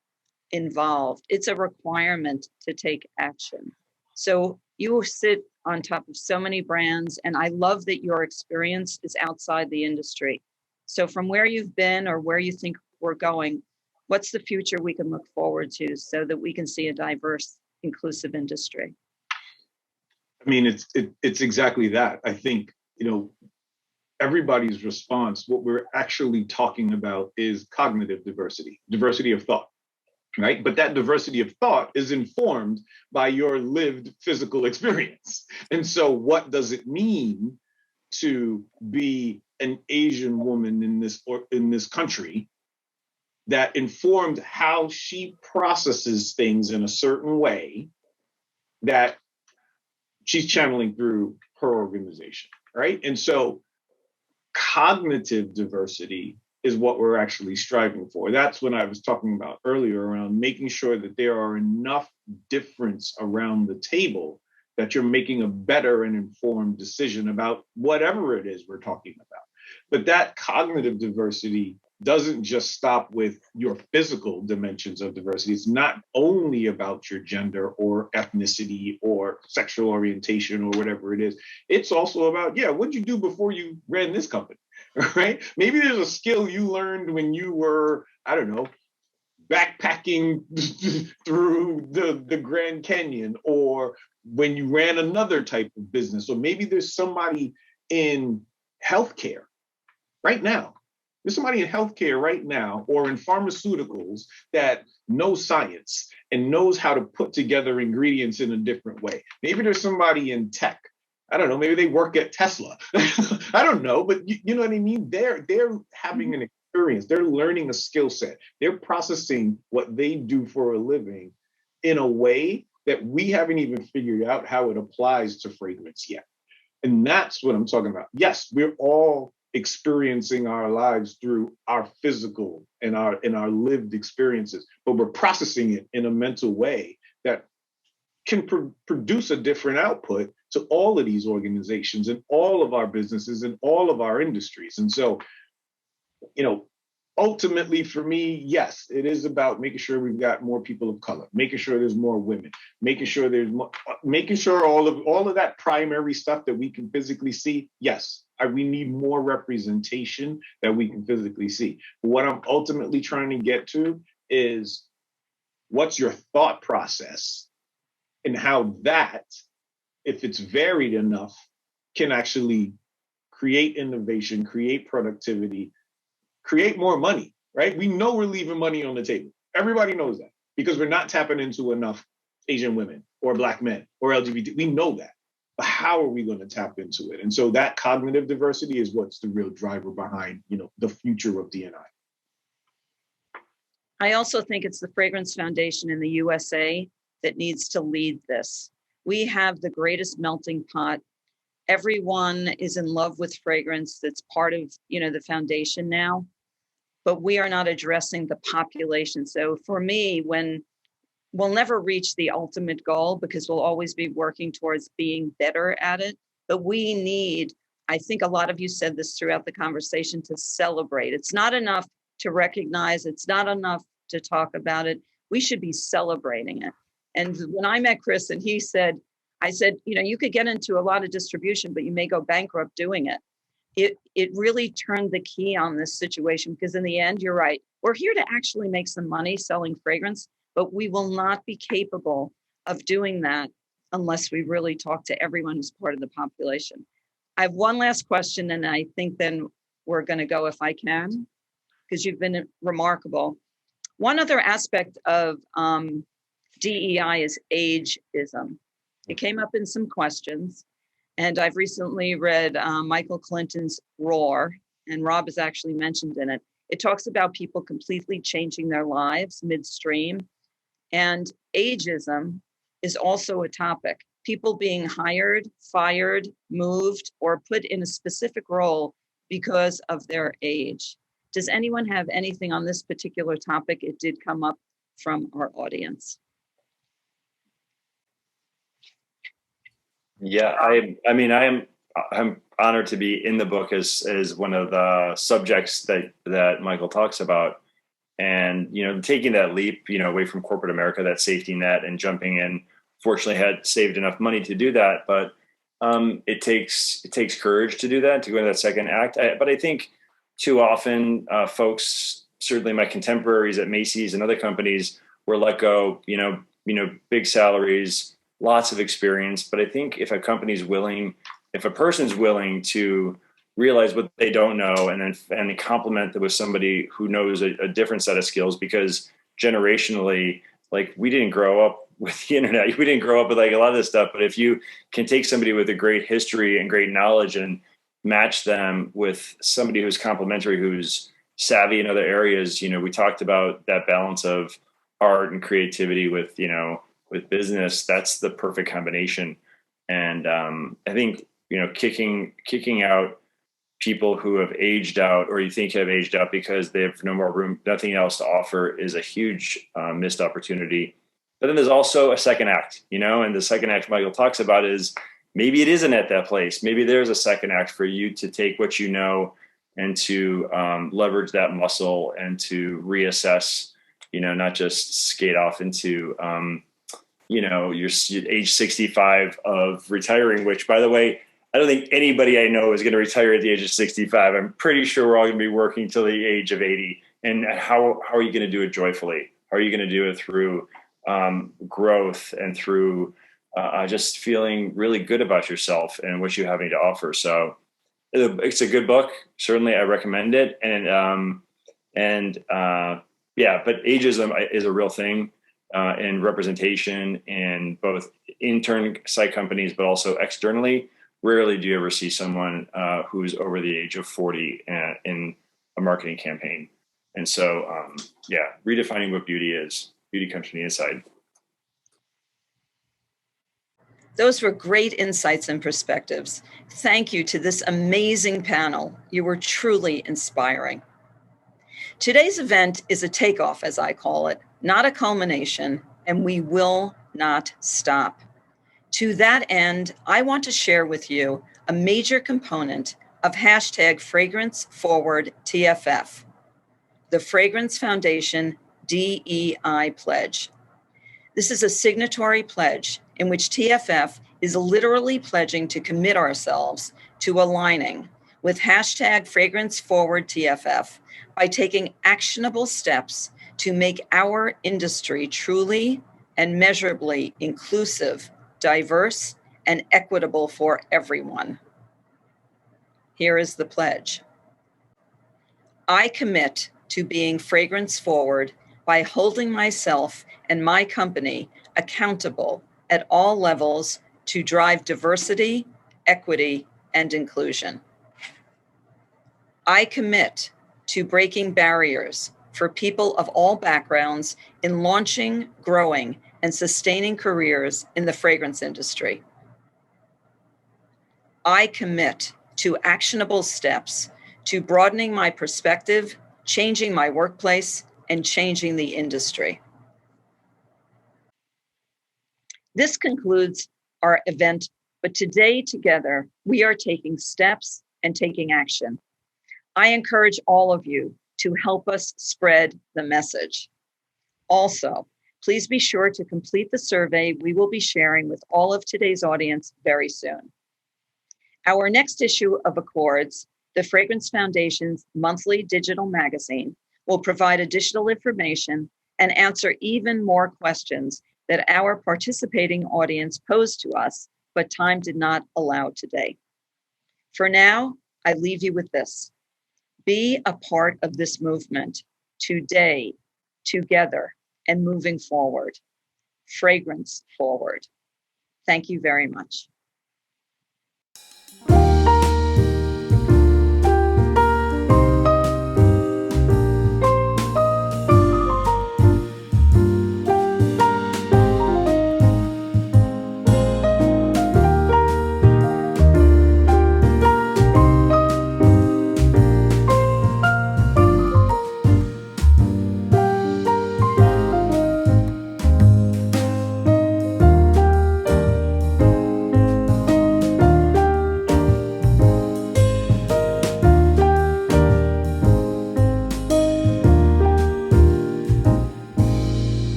involved. It's a requirement to take action. So you sit on top of so many brands, and I love that your experience is outside the industry. So from where you've been or where you think we're going, what's the future we can look forward to so that we can see a diverse, inclusive industry? It's exactly that. I think, everybody's response, what we're actually talking about is cognitive diversity of thought, right? But that diversity of thought is informed by your lived physical experience. And so what does it mean to be an Asian woman in this country that informed how she processes things in a certain way that she's channeling through her organization, right? And so cognitive diversity is what we're actually striving for. That's what I was talking about earlier around making sure that there are enough difference around the table that you're making a better and informed decision about whatever it is we're talking about. But that cognitive diversity doesn't just stop with your physical dimensions of diversity. It's not only about your gender or ethnicity or sexual orientation or whatever it is. It's also about, what'd you do before you ran this company, right? Maybe there's a skill you learned when you were, I don't know, backpacking through the Grand Canyon, or when you ran another type of business. Or maybe there's somebody in healthcare right now. There's somebody in healthcare right now or in pharmaceuticals that knows science and knows how to put together ingredients in a different way. Maybe there's somebody in tech. I don't know, maybe they work at Tesla. I don't know, but you know what I mean? They're having an experience. They're learning a skill set. They're processing what they do for a living in a way that we haven't even figured out how it applies to fragrance yet. And that's what I'm talking about. Yes, we're all experiencing our lives through our physical and our lived experiences, but we're processing it in a mental way that can produce a different output to all of these organizations and all of our businesses and all of our industries. And so, ultimately for me, yes, it is about making sure we've got more people of color, making sure there's more women, making sure there's more, making sure all of that primary stuff that we can physically see. Yes, we need more representation that we can physically see. But what I'm ultimately trying to get to is, what's your thought process and how that, if it's varied enough, can actually create innovation, create productivity, create more money, right? We know we're leaving money on the table. Everybody knows that because we're not tapping into enough Asian women or Black men or LGBT. We know that. But how are we going to tap into it? And so that cognitive diversity is what's the real driver behind, the future of D&I. I also think it's the Fragrance Foundation in the USA that needs to lead this. We have the greatest melting pot. Everyone is in love with fragrance. That's part of, the foundation now, but we are not addressing the population. So for me, when we'll never reach the ultimate goal because we'll always be working towards being better at it, but we need, I think a lot of you said this throughout the conversation, to celebrate. It's not enough to recognize, it's not enough to talk about it. We should be celebrating it. And when I met Chris and I said, you could get into a lot of distribution, but you may go bankrupt doing it. It really turned the key on this situation, because in the end, you're right. We're here to actually make some money selling fragrance, but we will not be capable of doing that unless we really talk to everyone who's part of the population. I have one last question, and I think then we're going to go, if I can, because you've been remarkable. One other aspect of DEI is ageism. It came up in some questions, and I've recently read Michael Clinton's Roar, and Rob is actually mentioned in it. It talks about people completely changing their lives midstream, and ageism is also a topic. People being hired, fired, moved, or put in a specific role because of their age. Does anyone have anything on this particular topic? It did come up from our audience. Yeah, I'm honored to be in the book as one of the subjects that Michael talks about, and taking that leap away from corporate America, that safety net, and jumping in. Fortunately, had saved enough money to do that, but it takes courage to do that, to go into that second act. But I think too often, folks, certainly my contemporaries at Macy's and other companies, were let go. Big salaries, lots of experience. But I think if a person's willing to realize what they don't know and complement it with somebody who knows a different set of skills, because generationally, like, we didn't grow up with the internet, we didn't grow up with like a lot of this stuff. But if you can take somebody with a great history and great knowledge and match them with somebody who's complementary, who's savvy in other areas, we talked about that balance of art and creativity with business. That's the perfect combination. And I think kicking out people who have aged out, or you think have aged out because they have no more room, nothing else to offer, is a huge missed opportunity. But then there's also a second act, and the second act Michael talks about is, maybe it isn't at that place. Maybe there's a second act for you to take what you know and to leverage that muscle and to reassess, not just skate off into, your age 65 of retiring, which, by the way, I don't think anybody I know is going to retire at the age of 65. I'm pretty sure we're all going to be working till the age of 80. And how are you going to do it joyfully? How are you going to do it through growth and through just feeling really good about yourself and what you have to offer? So it's a good book. Certainly, I recommend it. But ageism is a real thing in representation in both intern site companies, but also externally. Rarely do you ever see someone who's over the age of 40 in a marketing campaign. And so, redefining what beauty is. Beauty comes from the inside. Those were great insights and perspectives. Thank you to this amazing panel. You were truly inspiring. Today's event is a takeoff, as I call it, not a culmination, and we will not stop. To that end, I want to share with you a major component of #FragranceForwardTFF. the Fragrance Foundation DEI Pledge. This is a signatory pledge in which TFF is literally pledging to commit ourselves to aligning with hashtag Fragrance Forward TFF by taking actionable steps to make our industry truly and measurably inclusive, diverse, and equitable for everyone. Here is the pledge. I commit to being fragrance forward by holding myself and my company accountable at all levels to drive diversity, equity, and inclusion. I commit to breaking barriers for people of all backgrounds in launching, growing, and sustaining careers in the fragrance industry. I commit to actionable steps to broadening my perspective, changing my workplace, and changing the industry. This concludes our event, but today together, we are taking steps and taking action. I encourage all of you to help us spread the message. Also, please be sure to complete the survey we will be sharing with all of today's audience very soon. Our next issue of Accords, the Fragrance Foundation's monthly digital magazine, will provide additional information and answer even more questions that our participating audience posed to us, but time did not allow today. For now, I leave you with this. Be a part of this movement today, together, and moving forward. Fragrance forward. Thank you very much.